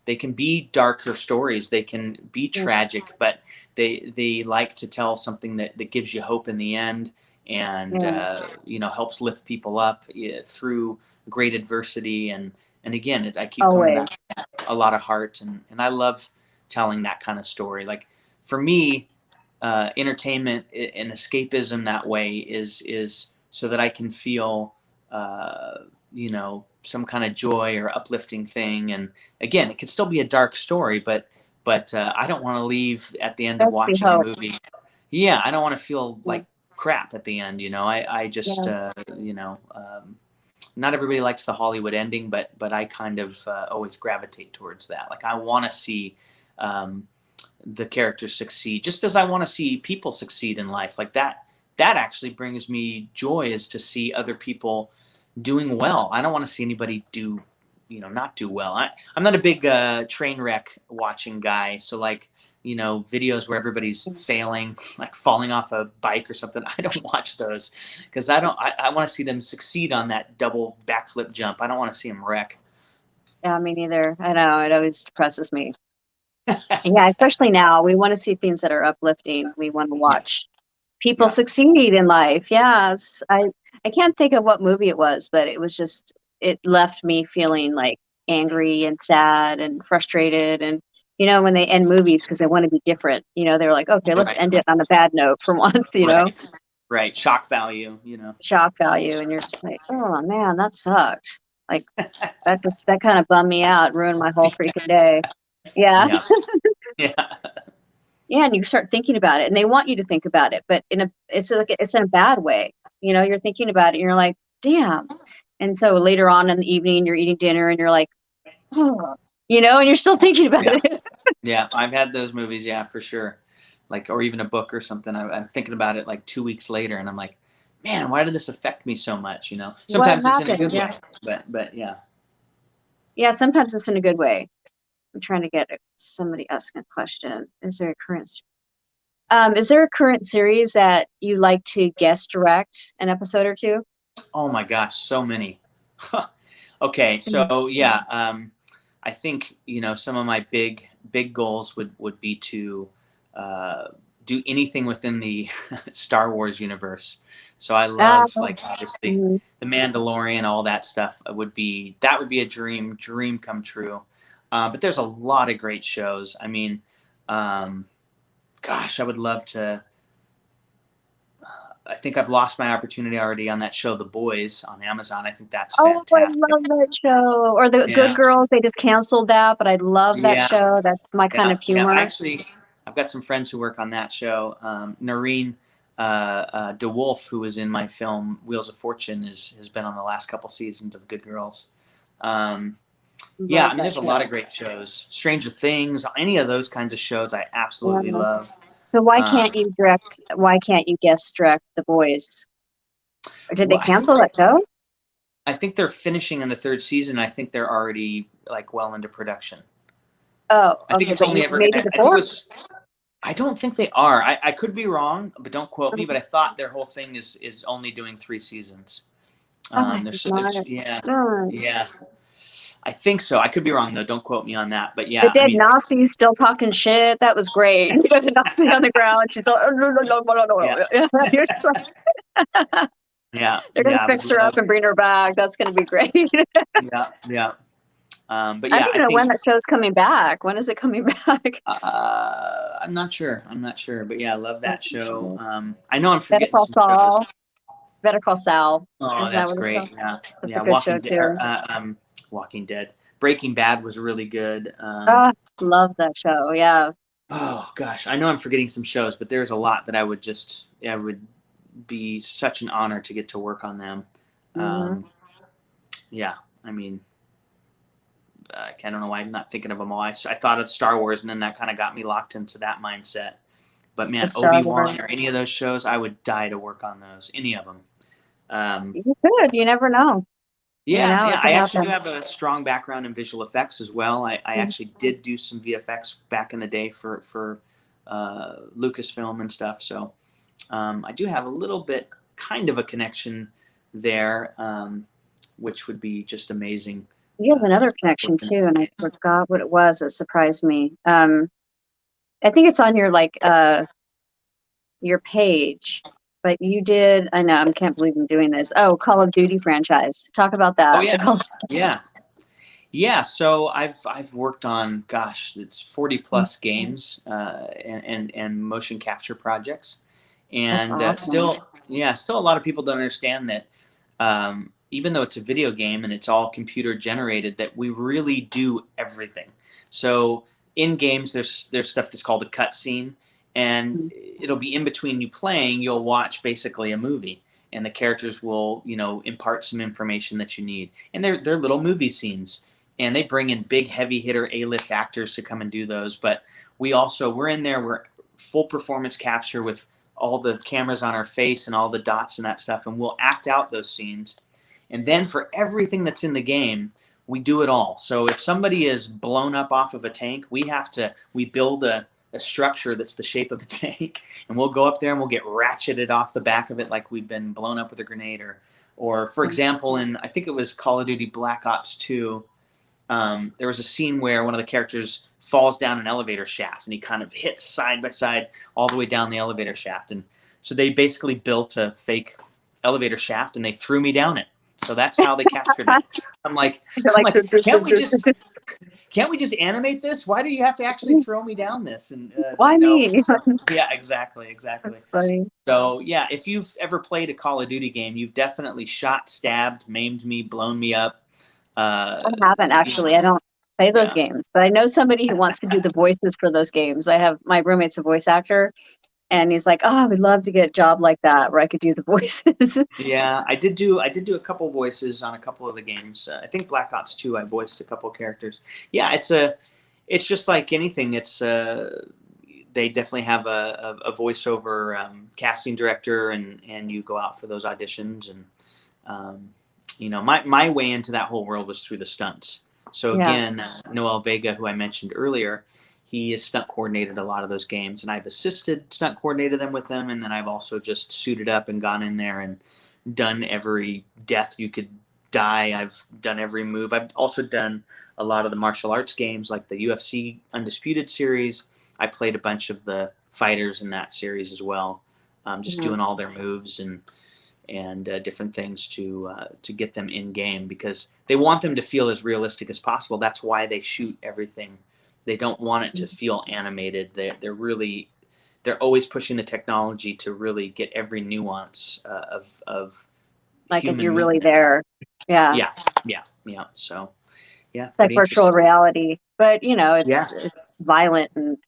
They can be darker stories, they can be Yeah. tragic, but they like to tell something that gives you hope in the end, and Yeah. helps lift people up, through great adversity. And again, I keep coming back Always. to that, a lot of heart, and I love telling that kind of story. Like, for me, entertainment and escapism that way is so that I can feel, some kind of joy or uplifting thing. And again, it could still be a dark story, but I don't want to leave at the end of Best be watching a hope. movie. Yeah, I don't want to feel Yeah. like crap at the end. I just, Yeah. not everybody likes the Hollywood ending, but I kind of always gravitate towards that. Like, I want to see um, the characters succeed, just as I want to see people succeed in life. Like, that actually brings me joy, is to see other people doing well. I don't want to see anybody not do well. I'm not a big train wreck watching guy. So, like, videos where everybody's failing, like falling off a bike or something, I don't watch those, because I want to see them succeed on that double backflip jump. I don't want to see them wreck. Yeah, me neither. I know, it always depresses me. And yeah, especially now, we wanna see things that are uplifting. We wanna Yeah. watch people Yeah. succeed in life. Yes. I can't think of what movie it was, but it was just, it left me feeling, like, angry and sad and frustrated. And, when they end movies, because they wanna be different, they're like, "Okay, let's Right. end it on a bad note for once," Right. Right. Shock value. shock value, and you're just like, "Oh, man, that sucked." Like, that kinda bummed me out, ruined my whole freaking day. Yeah. Yeah. Yeah. Yeah, and you start thinking about it, and they want you to think about it, but it's in a bad way. You're thinking about it, and you're like, "Damn." And so later on in the evening, you're eating dinner, and you're like, "Oh," and you're still thinking about Yeah. it. Yeah. I've had those movies. Yeah, for sure. Like, or even a book or something. I'm thinking about it like 2 weeks later, and I'm like, man, why did this affect me so much? What Sometimes it's in a happened? good Yeah. way, but yeah. Yeah, sometimes it's in a good way. I'm trying to get somebody asking a question. Is there a current series that you like to guest direct an episode or 2? Oh my gosh, so many. Okay, Mhm. so yeah, I think, some of my big goals would be to uh, do anything within the Star Wars universe. So I Ah, love, like, obviously mhm. the Mandalorian, all that stuff that would be a dream come true. But there's a lot of great shows. I mean, um, gosh, I would love to. I think I've lost my opportunity already on that show, The Boys, on Amazon. I think that's Oh, I fantastic. love that show. Or The Good Yeah, Girls, they just canceled that, but I love that yeah, show. That's my kind yeah, of yeah. humor. Actually, I've got some friends who work on that show. Noreen DeWolf, who was in my film Wheels of Fortune, has been on the last couple seasons of Good Girls. Um, Yeah, I Love mean, that there's a lot show. of great shows. Stranger Things, any of those kinds of shows, I absolutely Yeah. love. So why Um, can't you direct? Why can't you guest direct The Boys? Or did they well, cancel that show? I think they're finishing in the third season. I think they're already like well into production. Oh, I think okay, it's but only you ever. maybe I think it before. was. I don't think they are. I could be wrong, but don't quote me. But I thought their whole thing is only doing 3 seasons. Oh, I There's not. yeah, No. yeah. I think so. I could be wrong though. Don't quote me on that. But The yeah, I dead mean, Nazi still talking shit. That was great. You got the Nazi on the ground. She's all, yeah, you're just like, yeah, they're gonna yeah. fix her up and bring her back. That's gonna be great. Yeah, yeah. But I yeah, don't I even know think when that show's coming back. When is it coming back? I'm not sure. I'm not sure. But yeah, I love So that show. shows. I know I'm Better forgetting Call some shows. Saul. Better Call Sal. Oh, Isn't that that's what it's called? great. Yeah, That's a yeah. good show too. Walking Dead. Breaking Bad was really good. Ah, love that show. Yeah. Oh gosh, I know I'm forgetting some shows, but there's a lot that I would be such an honor to get to work on them. Hmm. Um, yeah, I mean, I don't know why I'm not thinking of them all. I thought of Star Wars, and then that kind of got me locked into that mindset. But The man, Star Obi-Wan Wars. or any of those shows, I would die to work on those. Any of them. Um, You could. You never know. You yeah, know, yeah. it I could actually do happen. have a strong background in visual effects as well. I Mhm. actually did do some VFX back in the day for Lucasfilm and stuff. So I do have a little bit, kind of a connection there, which would be just amazing. You have another connection Working in too, that and I space. forgot what it was. It surprised me. I think it's on your your page, but you did. I know. I can't believe I'm doing this. Oh, Call of Duty franchise. Talk about Oh that. The yeah, Call. yeah. Yeah, so I've worked on, gosh, it's 40 plus games and motion capture projects, That's and awesome. still a lot of people don't understand that even though it's a video game and it's all computer generated, that we really do everything. So in games, there's stuff that's called a cutscene, and Mhm. it'll be in between you playing. You'll watch basically a movie, and the characters will impart some information that you need, and they're little movie scenes, and they bring in big heavy hitter A-list actors to come and do those. But we're in there, we're full performance capture with all the cameras on our face and all the dots and that stuff, and we'll act out those scenes. And then for everything that's in the game, we do it all. So if somebody is blown up off of a tank, we build a structure that's the shape of the tank, and we'll go up there and we'll get ratcheted off the back of it like we've been blown up with a grenade. Or for example, in I think it was Call of Duty Black Ops 2, there was a scene where one of the characters falls down an elevator shaft and he kind of hits side by side all the way down the elevator shaft. And so they basically built a fake elevator shaft and they threw me down it. So that's how they captured it. I'm like, You're I'm like, like, can't we just animate this? Why do you have to actually throw me down this? And why no, me? so yeah, exactly, exactly. That's funny. So yeah, if you've ever played a Call of Duty game, you've definitely shot, stabbed, maimed me, blown me up. Uh, I haven't actually. I don't play those yeah, games, but I know somebody who wants to do the voices for those games. I have my roommate's a voice actor, and he's like, "Oh, I would love to get a job like that where I could do the voices." yeah. I did do a couple voices on a couple of the games. I think Black Ops 2, I voiced a couple characters. Yeah, it's just like anything. They definitely have a voiceover casting director, and you go out for those auditions. And my way into that whole world was through the stunts. So Yeah. again, Noel Vega, who I mentioned earlier, he has stunt coordinated a lot of those games, and I've assisted stunt coordinated them with them, and then I've also just suited up and gone in there and done every death you could die. I've done every move. I've also done a lot of the martial arts games, like the UFC Undisputed series. I played a bunch of the fighters in that series as well, just Mhm. doing all their moves and different things to get them in game, because they want them to feel as realistic as possible. That's why they shoot everything. They don't want it to feel animated. They're always pushing the technology to really get every nuance of Like if human you're really movement. there. Yeah. Yeah, yeah, yeah. So yeah, It's like pretty virtual interesting. reality, but Yeah, it's violent and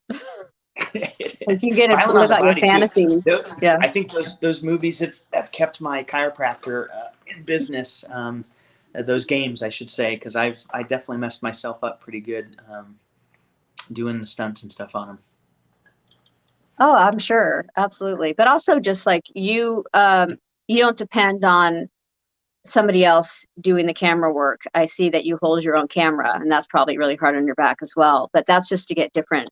it like is you get to violent on live the out your body too. fantasies. Yeah. I think those movies have kept my chiropractor in business. those games, I should say, because I definitely messed myself up pretty good doing the stunts and stuff on them. Oh, I'm sure. Absolutely. But also just like you don't depend on somebody else doing the camera work. I see that you hold your own camera, and that's probably really hard on your back as well. But that's just to get different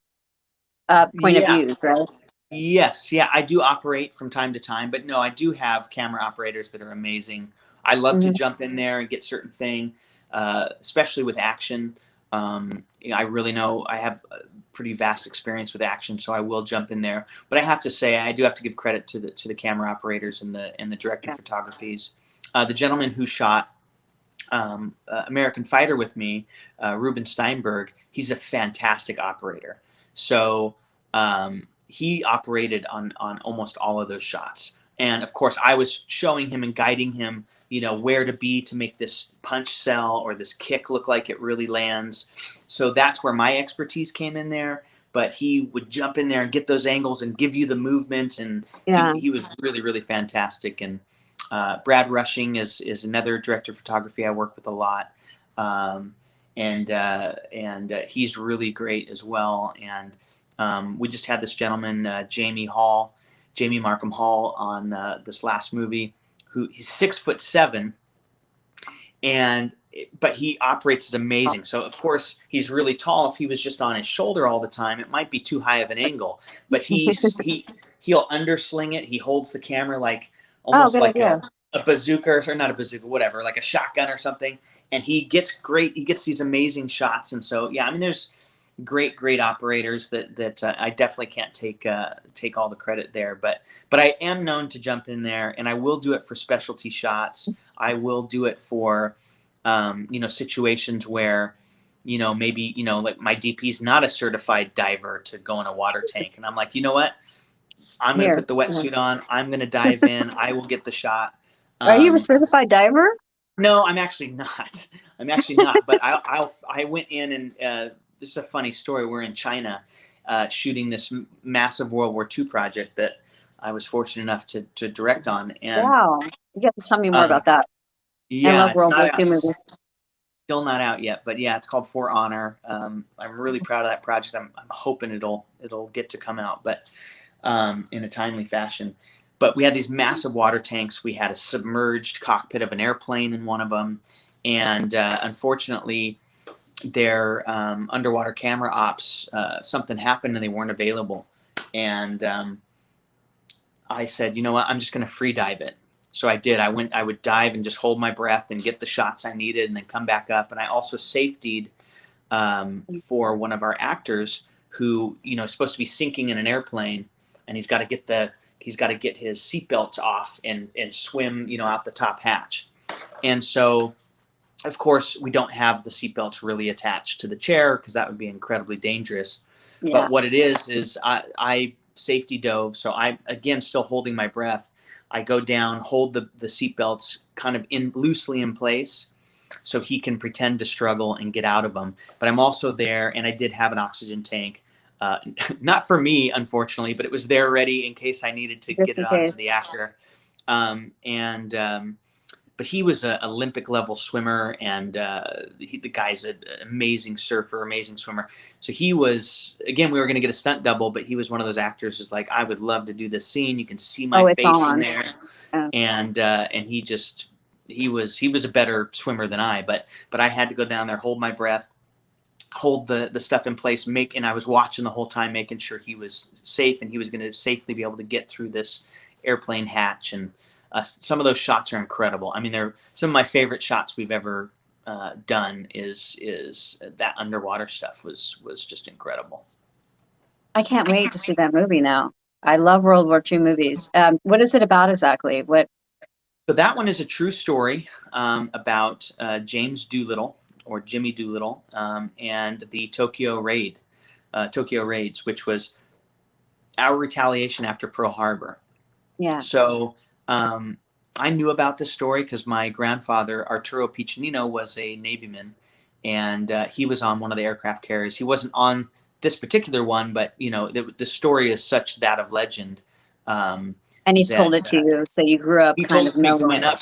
point of Yeah. views, right? Yes. Yeah. I do operate from time to time, but no, I do have camera operators that are amazing. I love to Hmm. jump in there and get certain thing, especially with action. I really know I have a pretty vast experience with action, so I will jump in there. But I have to say, I do have to give credit to the camera operators and the director Yeah. photographies. The gentleman who shot American Fighter with me, Ruben Steinberg, he's a fantastic operator. So he operated on almost all of those shots. And of course, I was showing him and guiding him, where to be to make this punch sell or this kick look like it really lands. So that's where my expertise came in there. But he would jump in there and get those angles and give you the movement. And Yeah. he was really, really fantastic. And Brad Rushing is another director of photography I work with a lot, and he's really great as well. And we just had this gentleman, Jamie Markham Hall, on this last movie. Who he's 6'7", but he operates as amazing. So of course he's really tall. If he was just on his shoulder all the time, it might be too high of an angle. But he'll undersling it. He holds the camera like Oh, almost good like idea. a bazooka, or not a bazooka, whatever, like a shotgun or something. And he gets these amazing shots. And so yeah, I mean, there's great operators that I definitely can't take all the credit there, but I am known to jump in there, and I will do it for specialty shots. I will do it for situations where maybe like my DP's not a certified diver to go in a water tank, and I'm like, you know what, I'm going to Here. put the Yeah. wetsuit on, I'm going to dive in, I will get the shot. Are you a um, certified diver? no, I'm actually not. I'm actually not. But I went in and this is a funny story. We're in China shooting this massive World War II project that I was fortunate enough to direct on. And Wow. You have to tell me more um, about that. I yeah, love it's World not War out, II movies. still not out yet. But yeah, it's called For Honor. I'm really proud of that project. I'm hoping it'll get to come out, but in a timely fashion. But we had these massive water tanks. We had a submerged cockpit of an airplane in one of them, and unfortunately, their underwater camera ops, something happened and they weren't available. And I said, you know what, I'm just going to free dive it. So I did. I would dive and just hold my breath and get the shots I needed, and then come back up. And I also safetied for one of our actors who is supposed to be sinking in an airplane, and he's got to get his seatbelts off and swim out the top hatch. And so of course we don't have the seatbelts really attached to the chair because that would be incredibly dangerous. Yeah. But what it is I safety dove, so I, again, still holding my breath, I go down, hold the seatbelts kind of loosely in place so he can pretend to struggle and get out of them. But I'm also there, and I did have an oxygen tank, not for me, unfortunately, but it was there ready in case I needed to Just get it in onto case. the actor. But he was an Olympic level swimmer, and the guy's an amazing surfer, amazing swimmer. So he was, again, we were going to get a stunt double, but he was one of those actors who's like, I would love to do this scene. You can see my Oh, it's face in on. there. Yeah. And he was a better swimmer than I, but I had to go down there, hold my breath, hold the stuff in place, and I was watching the whole time, making sure he was safe and he was going to safely be able to get through this airplane hatch. And some of those shots are incredible. I mean, they're some of my favorite shots we've ever done. Is that underwater stuff was just incredible. I can't wait to see that movie now. I love World War II movies. What is it about exactly? What? So that one is a true story about James Doolittle, or Jimmy Doolittle, and the Tokyo raids, which was our retaliation after Pearl Harbor. Yeah. So I knew about this story because my grandfather, Arturo Piccinino, was a Navyman, and he was on one of the aircraft carriers. He wasn't on this particular one, but the story is such that of legend And he's told that it to you, so you grew up he kind told of it to me knowing growing it. up.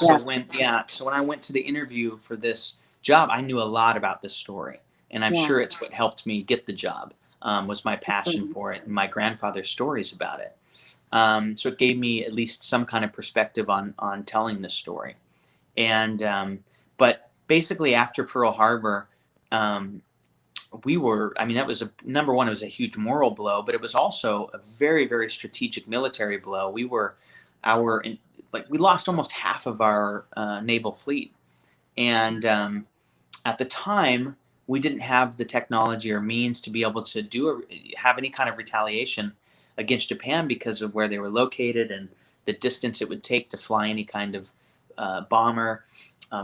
Yeah, So when I went to the interview for this job, I knew a lot about this story, and I'm yeah, sure it's what helped me get the job. Was my passion absolutely. for it and my grandfather's stories about it. So it gave me at least some kind of perspective on telling this story. And but basically after Pearl Harbor, um, we were, I mean, that was a number one, it was a huge moral blow, but it was also a very, very strategic military blow. We were our, like, we lost almost half of our naval fleet. And at the time, we didn't have the technology or means to be able to have any kind of retaliation against Japan because of where they were located and the distance it would take to fly any kind of bomber.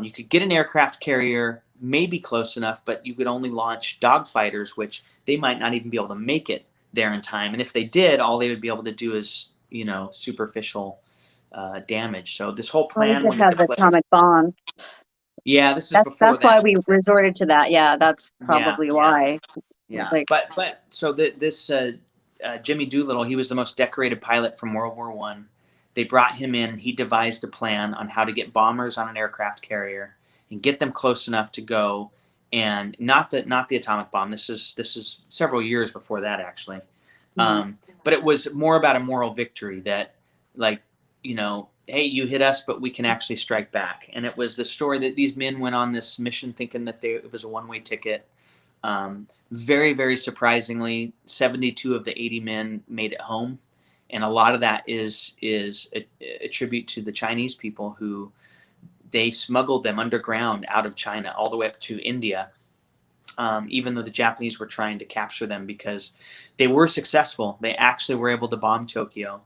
You could get an aircraft carrier, maybe close enough, but you could only launch dogfighters, which they might not even be able to make it there in time. And if they did, all they would be able to do is, superficial damage. So this whole Well, we plan did went have into the place. atomic bomb. Yeah, this is That's before why then. we resorted to that. Yeah, that's Yeah, probably yeah. why. Yeah, Like, but so this Jimmy Doolittle, he was the most decorated pilot from World War One. They brought him in. He devised a plan on how to get bombers on an aircraft carrier and get them close enough to go. And not the atomic bomb. This is several years before that actually. mhm. But it was more about a moral victory that, like, hey, you hit us, but we can actually strike back. And it was the story that these men went on this mission thinking that it was a one-way ticket. Very, very surprisingly, 72 of the 80 men made it home, and a lot of that is a tribute to the Chinese people who they smuggled them underground out of China all the way up to India. Even though the Japanese were trying to capture them because they were successful, they actually were able to bomb Tokyo,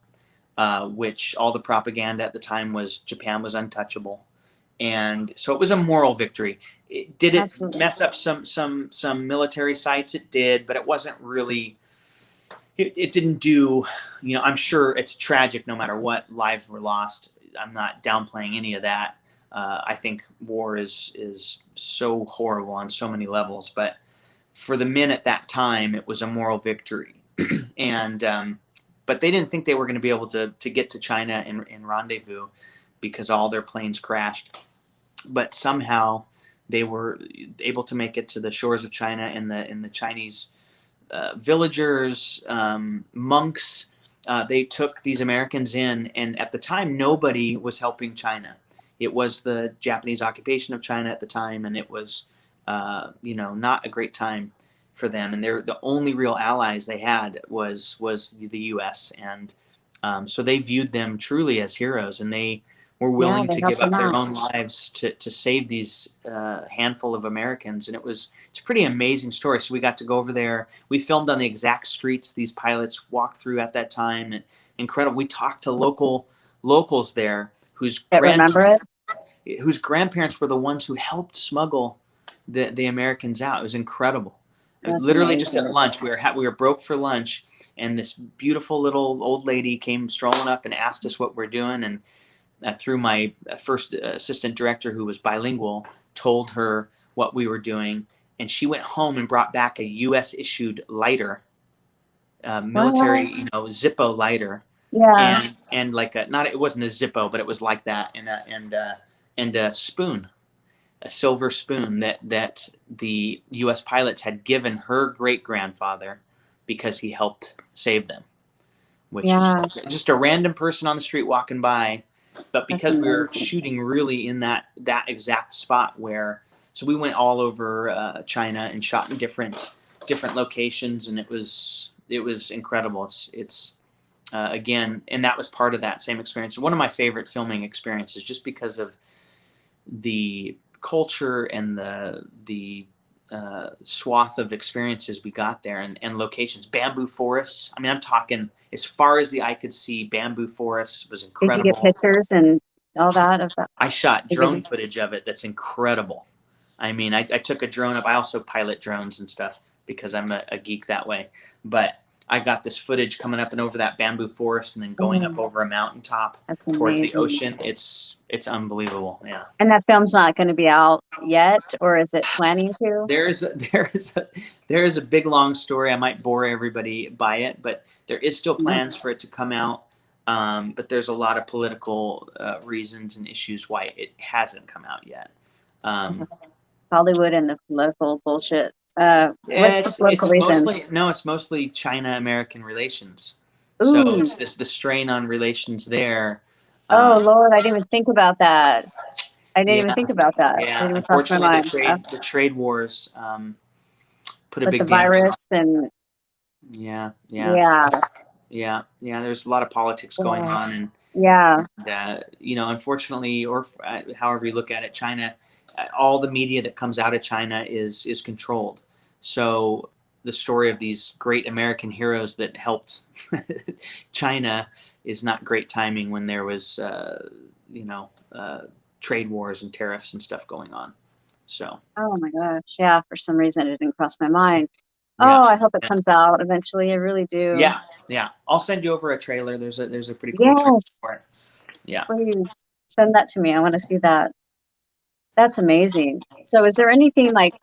which all the propaganda at the time was Japan was untouchable. And so it was a moral victory. Did it Absolutely. mess up some military sites? It did, but it wasn't really. It didn't do. I'm sure it's tragic no matter what lives were lost. I'm not downplaying any of that. I think war is so horrible on so many levels, but for the men at that time, it was a moral victory. And but they didn't think they were going to be able to get to China and rendezvous because all their planes crashed. But somehow they were able to make it to the shores of China, and the Chinese villagers, monks. They took these Americans in, and at the time, nobody was helping China. It was the Japanese occupation of China at the time, and it was, not a great time for them. And the only real allies they had was the U.S. And so they viewed them truly as heroes, and they were Yeah, willing they to helped give them up their out. own lives to save these handful of Americans. And it's a pretty amazing story. So we got to go over there. We filmed on the exact streets these pilots walked through at that time, and incredible. We talked to locals there But remember it? whose grandparents were the ones who helped smuggle the Americans out. It was incredible. That's Literally, just at amazing. lunch, we were broke for lunch, and this beautiful little old lady came strolling up and asked us what we're doing, and through my first assistant director, who was bilingual, told her what we were doing, and she went home and brought back a U.S. issued lighter, military, Well, Zippo lighter, yeah, and like not, it wasn't a Zippo, but it was like that, and a spoon, a silver spoon that the U.S. pilots had given her great grandfather because he helped save them, which is yeah, just a random person on the street walking by. But that's because we were amazing. shooting really in that exact spot where, so we went all over China and shot in different locations, and it was incredible. It's again, and that was part of that same experience. One of my favorite filming experiences, just because of the culture and the swath of experiences we got there, and locations, bamboo forests. I mean, I'm talking as far as the eye could see. Bamboo forests was Did you get incredible. pictures and all that of that? I shot Did drone you? footage of it. That's incredible. I mean, I took a drone up. I also pilot drones and stuff because I'm a geek that way. But I got this footage coming up and over that bamboo forest, and then going up Oh, over a mountaintop that's towards the amazing. ocean. It's unbelievable. Yeah. And that film's not going to be out yet, or is it planning to? There's there is a big long story. I might bore everybody by it, but there is still No. plans for it to come out But there's a lot of political reasons and issues why it hasn't come out yet. Um, Hollywood and the political bullshit. yeah, What's the political reason? it's mostly China-American relations. So Ooh. it's the strain on relations there. Oh Um, Lord, I didn't even think about that. I didn't even yeah, think about that. It yeah. didn't even cross my Unfortunately, mind. the trade wars put a With the big damper on. virus and Yeah, yeah, yeah, yeah, yeah. There's a lot of politics going yeah, on, and yeah. unfortunately, or however you look at it, China, all the media that comes out of China is controlled. So the story of these great American heroes that helped China is not great timing when there was, you know, trade wars and tariffs and stuff going on. So Oh my gosh, yeah. For some reason, it didn't cross my mind. yeah, Oh, I hope it yeah, comes out eventually. I really do. yeah, yeah. I'll send you over a trailer. There's a pretty cool trailer Yes, for it. Yeah. please send that to me. I want to see that. That's amazing. So, is there anything like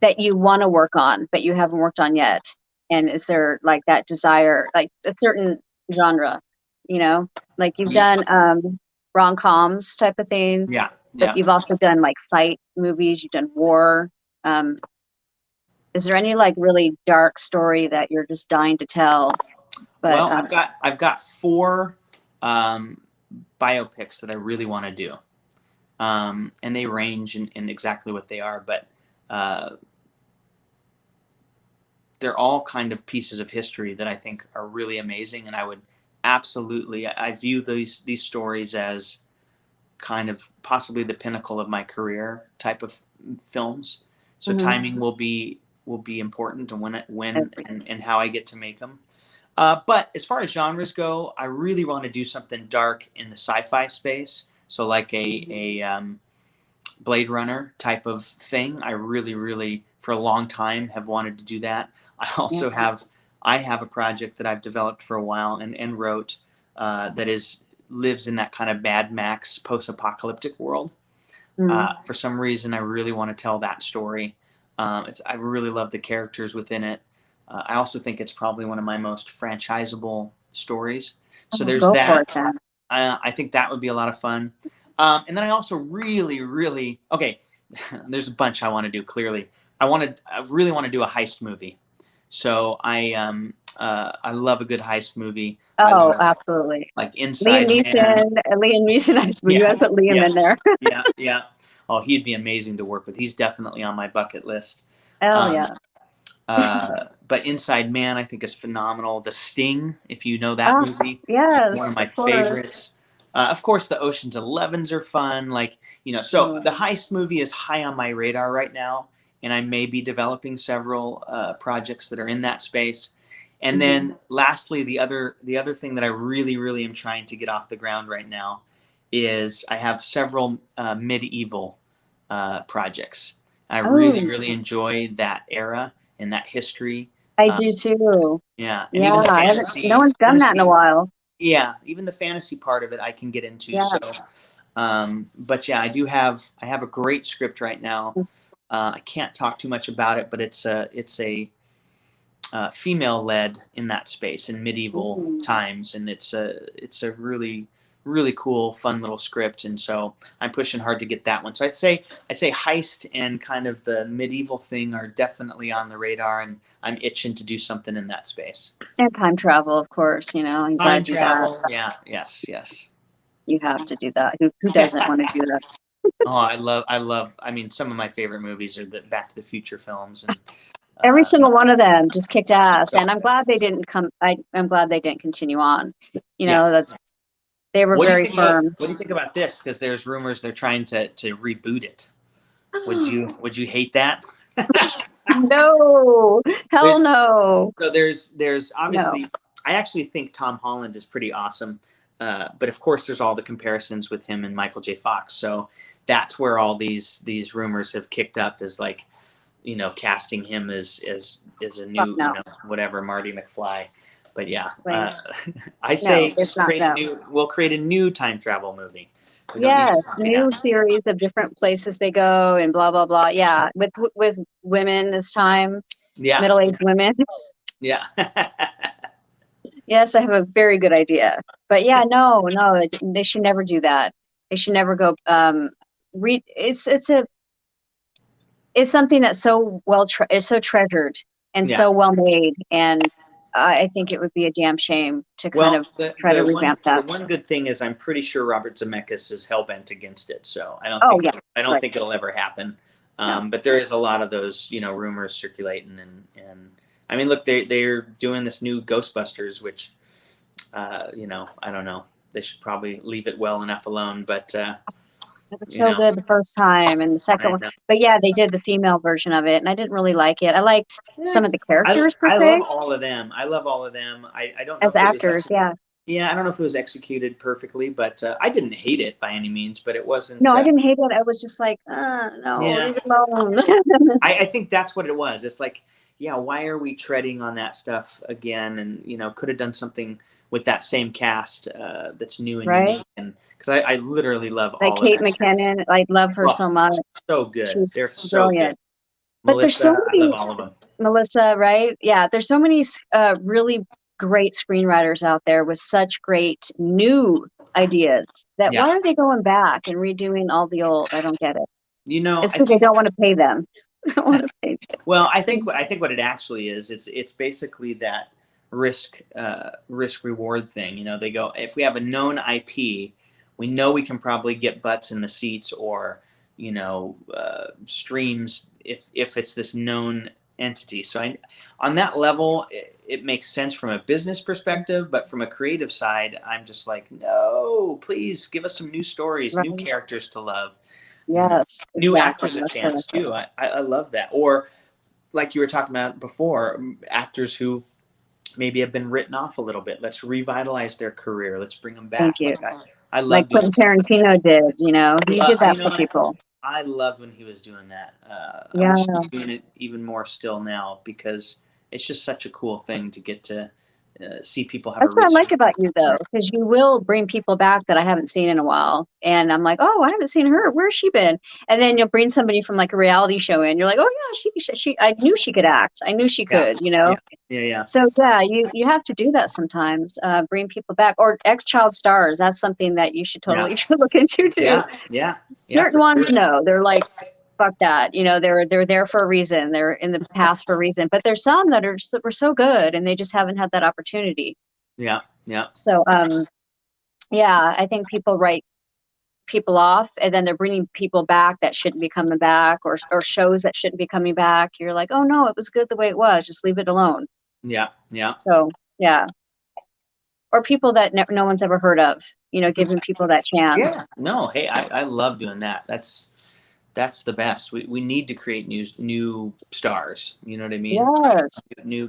that you want to work on, but you haven't worked on yet? And is there like that desire, like a certain genre, you know, like you've Ye- done rom-coms type of thing, Yeah. but Yeah. you've also done like fight movies, you've done war. Um, is there any like really dark story that you're just dying to tell? But Well, I've got four um, biopics that I really want to do, and they range in exactly what they are, but uh, they're all kind of pieces of history that I think are really amazing, and I would absolutely I view these stories as kind of possibly the pinnacle of my career type of films. So mhm, timing will be important, and when every- and how I get to make them. But as far as genres go, I really want to do something dark in the sci-fi space. So like a Blade Runner type of thing. I really, really, for a long time, have wanted to do that. I yeah. also have a project that I've developed for a while and wrote that is lives in that kind of Mad Max post-apocalyptic world. Mm. For some reason, I really want to tell that story. I really love the characters within it. I also think it's probably one of my most franchisable stories. So Oh, there's go for that. it then. I think that would be a lot of fun. And then I also really, really okay. There's a bunch I want to do. Clearly, I really want to do a heist movie. So I love a good heist movie. I Oh, love absolutely. like Liam Inside Man. Neeson, Liam Neeson, you Yeah, gotta put Liam yeah, in there. yeah, yeah. Oh, he'd be amazing to work with. He's definitely on my bucket list. Hell Um, yeah. but Inside Man, I think is phenomenal. The Sting, if you know that Ah, movie, it's one of yes, my of course. favorites. Of course, the Ocean's Elevens are fun. So Mm, the heist movie is high on my radar right now, and I may be developing several projects that are in that space. And mhm. then, lastly, the other thing that I really, really am trying to get off the ground right now is I have several medieval projects. I really, Oh, really enjoy that era and that history. I Uh, do too. yeah, and Yeah, even the I haven't. No one's done that in a while. yeah, even the fantasy part of it I can get into. Yeah. So, but yeah, I have a great script right now. I can't talk too much about it, but it's a female led in that space in medieval Mm. times, and it's a really really cool fun little script, and so I'm pushing hard to get that one. So I'd say heist and kind of the medieval thing are definitely on the radar, and I'm itching to do something in that space. And time travel, of course. You got to Time do that. travel, yeah, yes, yes. You have to do that. Who doesn't want to do that? Oh, I love. I mean, some of my favorite movies are the Back to the Future films, and Every uh, single one of them just kicked ass, so and I'm glad they didn't come. I'm glad they didn't continue on. yeah. That's they were What do you very think about firm. what do you think about this? Because there's rumors they're trying to reboot it. Would you hate that? No, hell There- no, so there's no. obviously I actually think Tom Holland is pretty awesome, but of course there's all the comparisons with him and Michael J. Fox. So that's where all these rumors have kicked up is like casting him as a Fuck new no. whatever Marty McFly. But yeah, Wait, I no, say it's just not. create a No. new. We'll create a new time travel movie. We don't need Yes, to. Yeah, new series of different places they go and blah blah blah. Yeah, with women this time, yeah, middle-aged women. yeah. Yes, I have a very good idea. But yeah, no, they should never do that. They should never go read it's something that's so is so treasured and Yeah. so well made, and I think it would be a damn shame to kind Well, of try to revamp the that. one good thing is I'm pretty sure Robert Zemeckis is hell bent against it, so Oh yeah, I that's don't right. think it'll ever happen. No, But there is a lot of those, rumors circulating, and I mean, look, they're doing this new Ghostbusters, which, I don't know. They should probably leave it well enough alone, but it was you so know, good the first time, and the second I one. know. But yeah, they did the female version of it, and I didn't really like it. I liked Yeah, some of the characters per I love se all of them. I love all of them. I don't know as if it was actors. Yeah, yeah, I don't know if it was executed perfectly, but I didn't hate it by any means. But it wasn't. no, I didn't hate it. I was just like, no, Yeah, leave it alone. I think that's what it was. It's like, yeah, why are we treading on that stuff again? And could have done something with that same cast that's new and Right? unique. And because I literally love Like all of Kate that cast. McKinnon, I love her Oh, so much. so good. She's They're so good. brilliant. But there's Melissa, so I love many, all of them. Melissa, right? Yeah, there's so many really great screenwriters out there with such great new ideas that Yeah, why are they going back and redoing all the old? I don't get it. It's I because they think. don't want to pay them. They don't want to pay Well, them. I think what it actually is, it's basically that risk reward thing. They go, if we have a known IP, we know we can probably get butts in the seats or streams if it's this known entity. So on that level, it makes sense from a business perspective, but from a creative side, I'm just like, no, please give us some new stories, new Right? characters to love, Yes, new exactly. actors a That's what I chance said. too. I love that. Or like you were talking about before, actors who maybe have been written off a little bit. Let's revitalize their career. Let's bring them Thank back. you. I Like love doing Quentin stuff like that. Tarantino did, he did that for people. I loved when he was doing that. I wish he Yeah. was doing it even more still now because it's just such a cool thing to get to see people have a That's what I reason. like about you, though, because you will bring people back that I haven't seen in a while. And I'm like, oh, I haven't seen her. Where's she been? And then you'll bring somebody from like a reality show in. You're like, oh, yeah, I knew she could act. I knew she Yeah, could. yeah, yeah, yeah, So, yeah, you have to do that sometimes, bring people back. Or ex-child stars. That's something that you should yeah, totally look into, too. yeah, yeah, yeah, Certain for sure. ones, no, they're like, fuck that. They're there for a reason. They're in the past for a reason. But there's some that were so good and they just haven't had that opportunity. Yeah, yeah, So, yeah, I think people write people off and then they're bringing people back that shouldn't be coming back, or shows that shouldn't be coming back. You're like, oh no, it was good the way it was. Just leave it alone. yeah, yeah. So, yeah. Or people that no one's ever heard of, giving people that chance. Yeah. No, hey, I love doing that. That's the best. We need to create new stars. You know what I mean? Yes.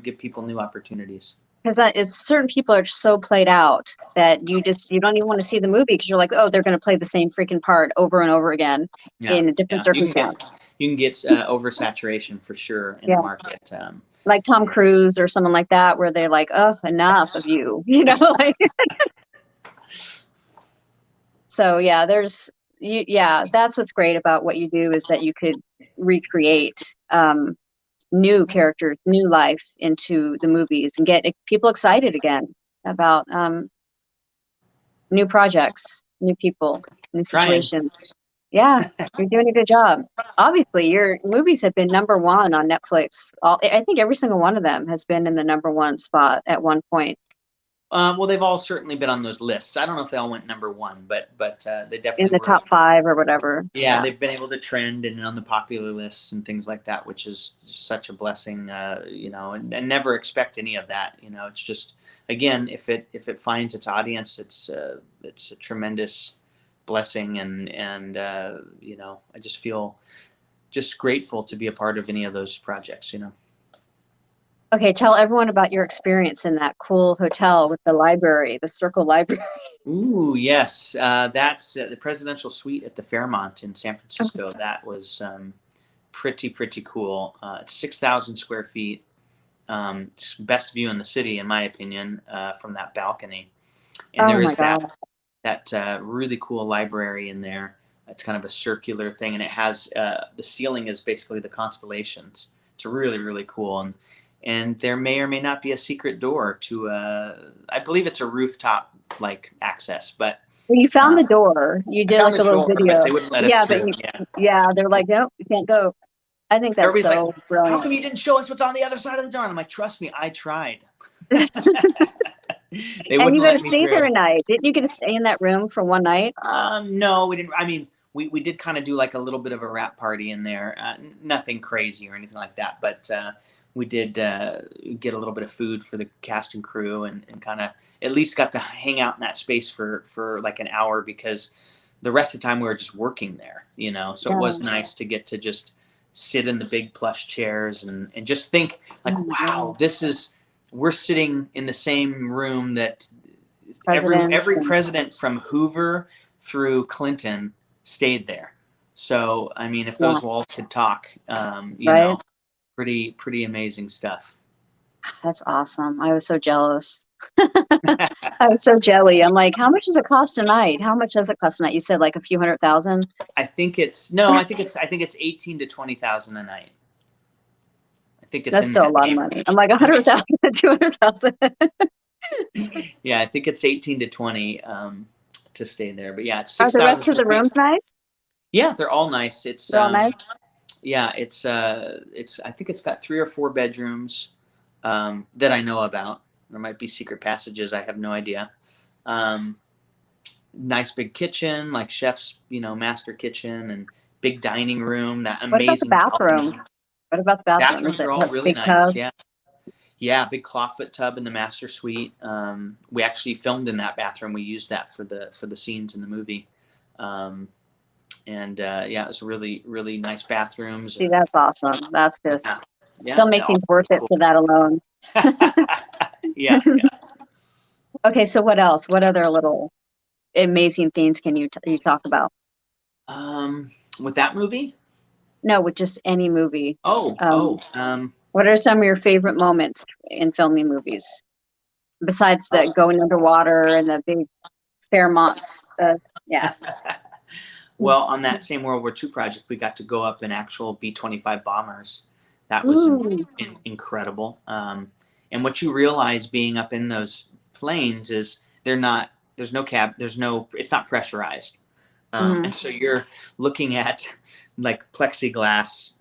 Give people new opportunities. Because it's certain people are so played out that you don't even want to see the movie because you're like, oh, they're going to play the same freaking part over and over again Yeah, in a different yeah. circumstance. You can get oversaturation for sure in the Yeah. market. Like Tom Cruise or someone like that, where they're like, oh, enough of you, like. So yeah, that's what's great about what you do is that you could recreate new characters, new life into the movies and get people excited again about new projects, new people, new Trying. situations. Yeah, you're doing a good job. Obviously, your movies have been #1 on Netflix. I think every single one of them has been in the #1 spot at one point. Well, they've all certainly been on those lists. I don't know if they all went #1, but they In definitely the were. top 5 or whatever. Yeah, Yeah. they've been able to trend and on the popular lists and things like that, which is such a blessing. And never expect any of that. It's just again, if it finds its audience, it's a tremendous blessing, and I just feel just grateful to be a part of any of those projects. Okay, tell everyone about your experience in that cool hotel with the library, the Circle Library. Ooh, yes, that's the presidential suite at the Fairmont in San Francisco. That was pretty cool. It's 6,000 square feet. It's best view in the city, in my opinion, from that balcony. And Oh there my is God. that really cool library in there. It's kind of a circular thing, and it has the ceiling is basically the constellations. It's really cool, and there may or may not be a secret door to I believe it's a rooftop like access, but Well, you found uh, the door. You I did found like the a little door, but video. they wouldn't let us Yeah, but through. Yeah, yeah, they're like, nope, you can't go. I think that's everybody's like, so "How brilliant. come you didn't show us what's on the other side of the door?" And I'm like, "Trust me, I tried." They And wouldn't you got to let me stay through. there a night. Didn't you get to stay in that room for one night? No, we didn't. I mean, we did kind of do like a little bit of a wrap party in there. Nothing crazy or anything like that, but we did get a little bit of food for the cast and crew, and kind of at least got to hang out in that space for like an hour, because the rest of the time we were just working there, you know. So it Yeah. was nice to get to just sit in the big plush chairs and just think like, Oh my wow, God. this is we're sitting in the same room that Presidents every and president from Hoover through Clinton stayed there. So I mean, if yeah, those walls could talk, you right. know, pretty amazing stuff. That's awesome. I was so jealous. I was so jelly. I'm like, how much does it cost a night? How much does it cost a night? You said like a few 100,000. I think it's no, I think it's 18 to 20,000 a night. I think it's That's in still a that lot of money. I'm neighborhood. like 100,000 to 200,000. Yeah, I think it's 18 to 20 to stay there. But yeah, it's Are the 6,000 rest of square the feet. rooms nice? Yeah, they're all nice. It's They're all nice. yeah, it's I think it's got 3 or 4 bedrooms that I know about. There might be secret passages. I have no idea. Um, nice big kitchen, like chef's, you know, master kitchen, and big dining room. That What about the amazing bathroom? television. What about the bathroom? Is Bathrooms it are all a really big nice. tub? Yeah, yeah, big clawfoot tub in the master suite. We actually filmed in that bathroom. We used that for the scenes in the movie. Um, and yeah, it was really nice bathrooms, See, and that's awesome. That's yeah, just yeah, all filmmaking's worth it cool. for that alone. Yeah, yeah. Okay, so what else? What other little amazing things can you talk about? With that movie, No, with just any movie. oh, Um, oh, what are some of your favorite moments in filming movies besides the oh. going underwater and the big Fairmonts? Yeah. Well, on that same World War II project, we got to go up in actual B-25 bombers. That was Ooh. incredible. And what you realize being up in those planes is they're not. There's no cab. There's no. It's not pressurized. Hmm. And so you're looking at like plexiglass,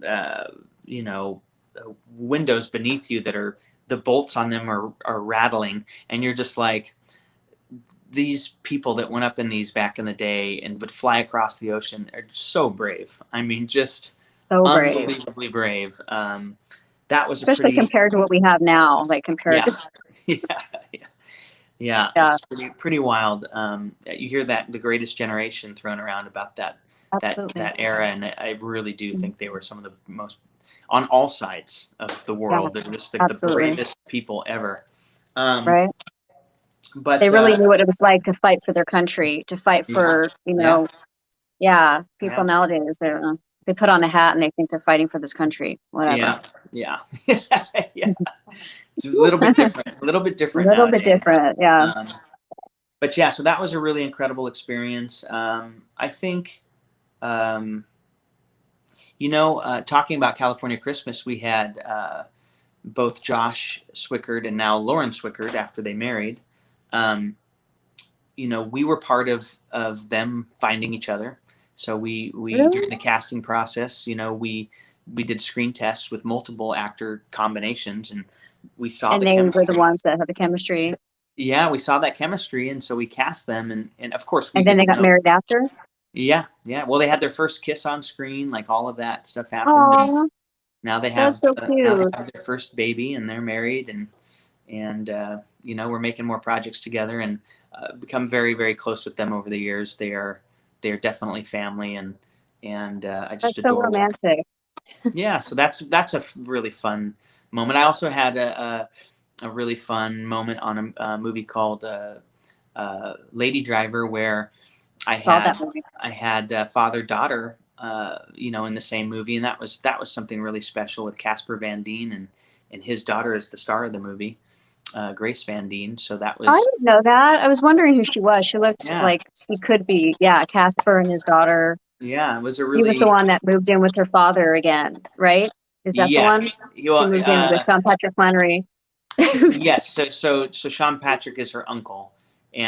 you know, windows beneath you that are the bolts on them are rattling, and you're just like, these people that went up in these back in the day and would fly across the ocean are so brave. I mean, just So brave, unbelievably brave. That was a especially pretty, compared to what we have now. Like compared yeah, to, yeah, yeah, yeah. yeah, It's pretty wild. You hear that the Greatest Generation thrown around about absolutely. that era, and I really do Mhm. think they were some of the most on all sides of the Yeah, world. They're just the absolutely. bravest people ever. Um, Right. They but really knew what it was like to fight for their country, to fight yeah, for, yeah, yeah, people yeah. nowadays, they put on a hat and they think they're fighting for this country, whatever. Yeah, yeah, yeah. It's a little bit different, a little bit A different little bit nowadays. different, yeah. Um, but yeah, so that was a really incredible experience. I think, um, you know, talking about California Christmas, we had both Josh Swickard and now Lorin Swickard after they married. Um, you know, we were part of them finding each other. So we Really? during the casting process, you know, we did screen tests with multiple actor combinations, and we saw And the they were the chemistry. ones that had the chemistry. Yeah, we saw that chemistry, and so we cast them, and of course we And then they didn't got know. married after. Yeah, yeah. Well, they had their first kiss on screen, like all of that stuff happened, and Oh, that's so now they cute. have their first baby, and they're married, and you know, we're making more projects together, and become very close with them over the years. They are definitely family, and I just That's so adore working. romantic. Yeah, so that's a really fun moment. I also had a really fun moment on a movie called Lady Driver, where I Saw had that movie. father daughter, you know, in the same movie, and that was something really special with Casper Van Dien, and his daughter is the star of the movie, Grace Van Dien. So that I was, didn't know that. I was wondering who she was. She looked yeah, like she could be, yeah, Casper and his daughter. yeah, it was a He was the really, one that moved in with her father again, right? Is that the Yeah. one? She moved in with Sean Patrick Flanery. Yes. So Sean Patrick is her uncle,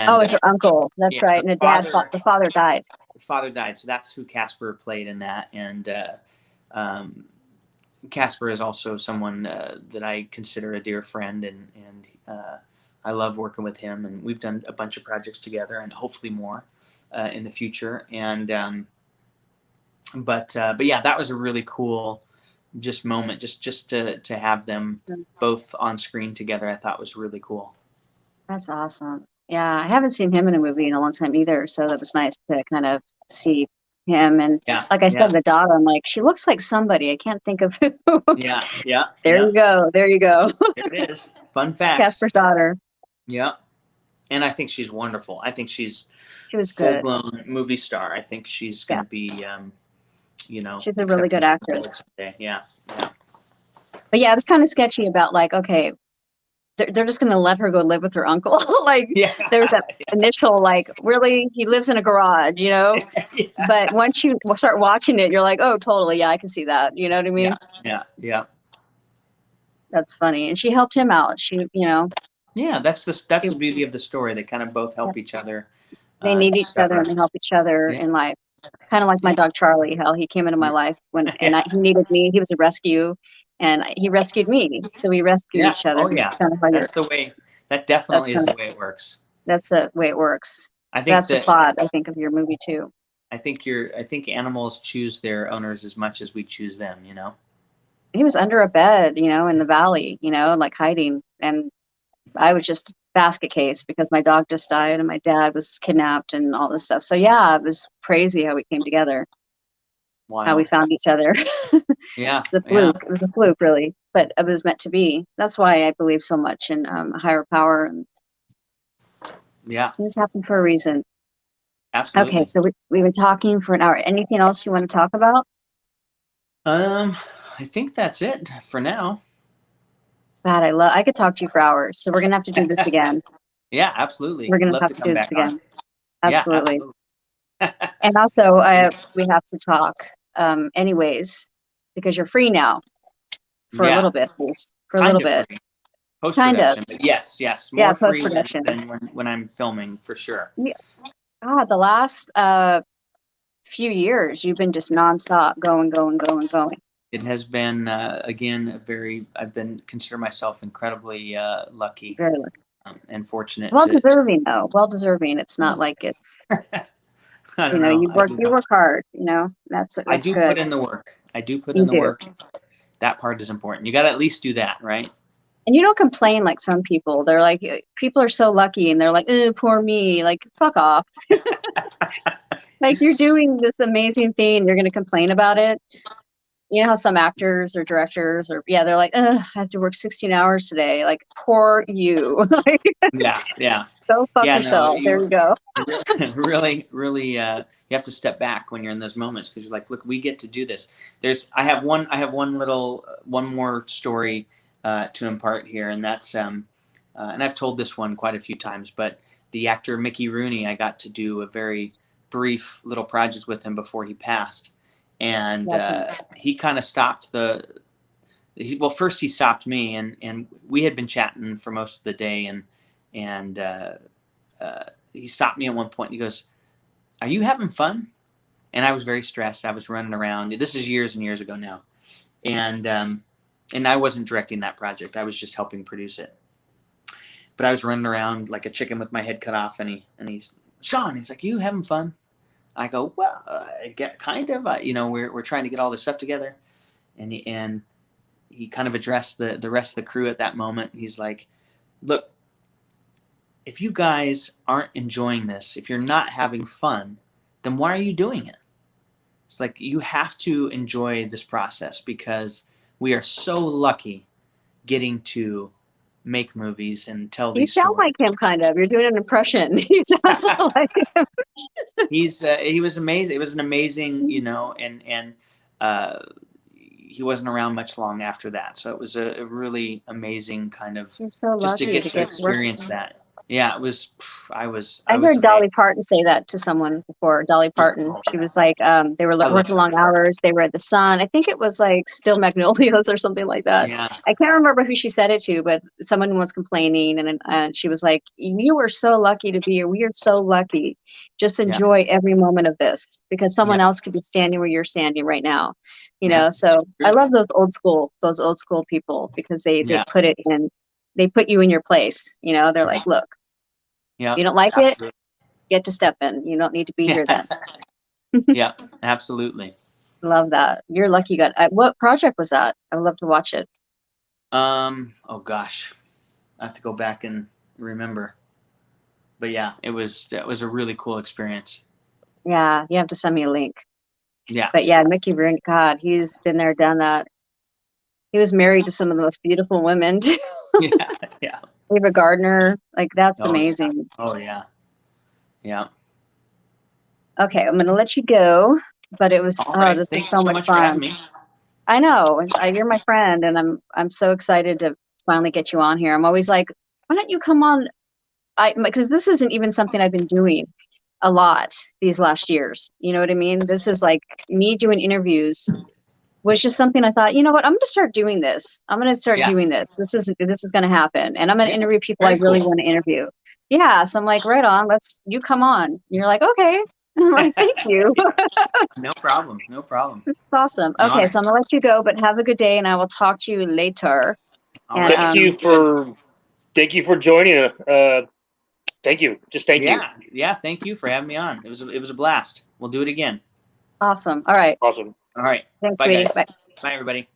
Oh, and it's her uncle. That's yeah, right. her And father the father died. father died. So that's who Casper played in that, and um, Casper is also someone that I consider a dear friend, and I love working with him, and we've done a bunch of projects together, and hopefully more in the future. And but yeah, that was a really cool just moment, just to have them both on screen together. I thought was really cool. That's awesome. Yeah, I haven't seen him in a movie in a long time either, so that was nice to kind of see him. And Yeah, like I yeah, said, the daughter, I'm like, she looks like somebody. I can't think of who. yeah, yeah, There yeah. you go. There you go. There it is. Fun It's facts. Casper's daughter. Yeah, and I think she's wonderful. I think she's She was full good. blown movie star. I think she's going Yeah, to be, she's a really good accepting actress. awards someday. Yeah, yeah, But yeah, it was kind of sketchy about like, okay, they're just gonna let her go live with her uncle. Like yeah, there was that initial like, really, he lives in a garage, you know? yeah, But once you start watching it, you're like, oh, totally, yeah, I can see that. You know what I yeah, mean? yeah, yeah. That's funny. And she helped him out. Yeah, that's She, the beauty of the story. They kind of both help each other they need each other discover. and they help each other Yeah, in life. Kind of like my yeah, dog Charlie, how he came into my yeah, life yeah, he needed me. He was a rescue, and he rescued me. So we rescued yeah. each other. Oh yeah, It's kind of how you're. that's the way. That That's definitely is kind the of way it works. that's the way it works. I think That's the that plot, I think, of your movie too. I think animals choose their owners as much as we choose them. You know. He was under a bed, in the valley, like hiding, and I was just a basket case because my dog just died and my dad was kidnapped and all this stuff. So yeah, it was crazy how we came together, how we Wild. found each other. Yeah, It's a yeah, fluke. It was a fluke, really, but it was meant to be. That's why I believe so much in a higher power, and yeah. things happen for a reason. Okay, Absolutely. so we've been talking for an hour. Anything else you want to talk about? Um, I think that's it for now. God, I could talk to you for hours. So we're gonna have to do this again. Yeah, absolutely. We're gonna Love have to to come do this back on. again. Yeah, Absolutely. absolutely. And also, Yeah, we have to talk, anyways, because you're free now for a yeah, little bit, at least for a kind little of bit, free post kind of. production, but yes, yes, Yeah, more post free than production. when I'm filming for sure. Yeah. God, the last few years, you've been just nonstop, going, going, going, going. It has been again a very. I've been consider myself incredibly lucky Very lucky. and fortunate Well to. deserving, though. Well deserving. It's not like it's, I don't know. you work hard. I That's do put good. in the work. I do put in You the do. work. That part is important. You got to at least do that, right? And you don't complain like some people. They're like, people are so lucky, and they're like, poor me. Like, fuck off. Like, you're doing this amazing thing, and you're going to complain about it. You know how some actors or directors yeah, they're like, ugh, I have to work 16 hours today. Like, poor you. Like, Yeah, yeah. go fuck Yeah, no, yourself. There you go. really, really, you have to step back when you're in those moments because you're like, look, we get to do this. I have one more story to impart here, and that's, and I've told this one quite a few times, but the actor Mickey Rooney, I got to do a very brief little project with him before he passed, and Nothing. he kind of stopped well, first he stopped me, and we had been chatting for most of the day, and he stopped me at one point. And he goes, "Are you having fun?" And I was very stressed. I was running around. This is years and years ago now, and I wasn't directing that project. I was just helping produce it. But I was running around like a chicken with my head cut off, and he's Shaun. He's like, "You having fun?" I go, "Well, I get kind of. We're trying to get all this stuff together," and he kind of addressed the rest of the crew at that moment. He's like, "Look, if you guys aren't enjoying this, if you're not having fun, then why are you doing it?" It's like you have to enjoy this process because we are so lucky getting to make movies and tell You these sound stories. like him, kind of. You're doing an impression. You sound like him. He was amazing. It was an amazing, and uh, he wasn't around much long after that. So it was a really amazing kind of You're so just to lucky get to to get to work with experience him. that. Yeah, it was. I I was heard amazed. Dolly Parton say that to someone before. Dolly Parton, Oh, she yeah. was like, they were I love working long that. hours. They were at the sun. I think it was like Still Magnolias or something like that. Yeah, I can't remember who she said it to, but someone was complaining, and she was like, "You were so lucky to be here. We are so lucky. Just yeah, enjoy every moment of this because yeah, someone else could be standing where you're standing right now." You yeah. know, It's so I true. love those old school people because they Yeah, put it in, they put you in your place. You know, they're like, "Look, yeah, you don't like it, absolutely. get to step in. You don't need to be Yeah, here then." yeah, absolutely. Love that. You're lucky you got what project was that? I would love to watch it. Oh gosh, I have to go back and remember. But yeah, that was a really cool experience. Yeah, you have to send me a link. Yeah, But yeah, Mickey Rooney, God, he's been there, done that. He was married to some of the most beautiful women too. yeah, yeah. Ava Gardner, like that's Oh yeah. amazing. Oh yeah. Yeah. Okay, I'm gonna let you go, but it was All oh, right. this was Thank you so so much much for having fun. me. I know, you're my friend, and I'm so excited to finally get you on here. I'm always like, why don't you come on? I because this isn't even something I've been doing a lot these last years. You know what I mean? This is like me doing interviews was just something I thought, you know what, I'm gonna start doing this. I'm gonna start Yeah. doing this. This is gonna happen. And I'm gonna Yeah. interview people I Very really cool. want to interview. Yeah. So I'm like, right on, you come on. And you're like, okay. I'm like, thank you. Yeah. No problem. No problem. This is awesome. An Okay, honor. so I'm gonna let you go, but have a good day and I will talk to you later. All And right. Sounds good. Thank you for joining. Thank you. Just thank you. Yeah. Yeah. Thank you for having me on. It was a blast. We'll do it again. awesome. All right. Awesome. All right. Thanks, Bye, sweetie. guys. Bye. Bye, everybody.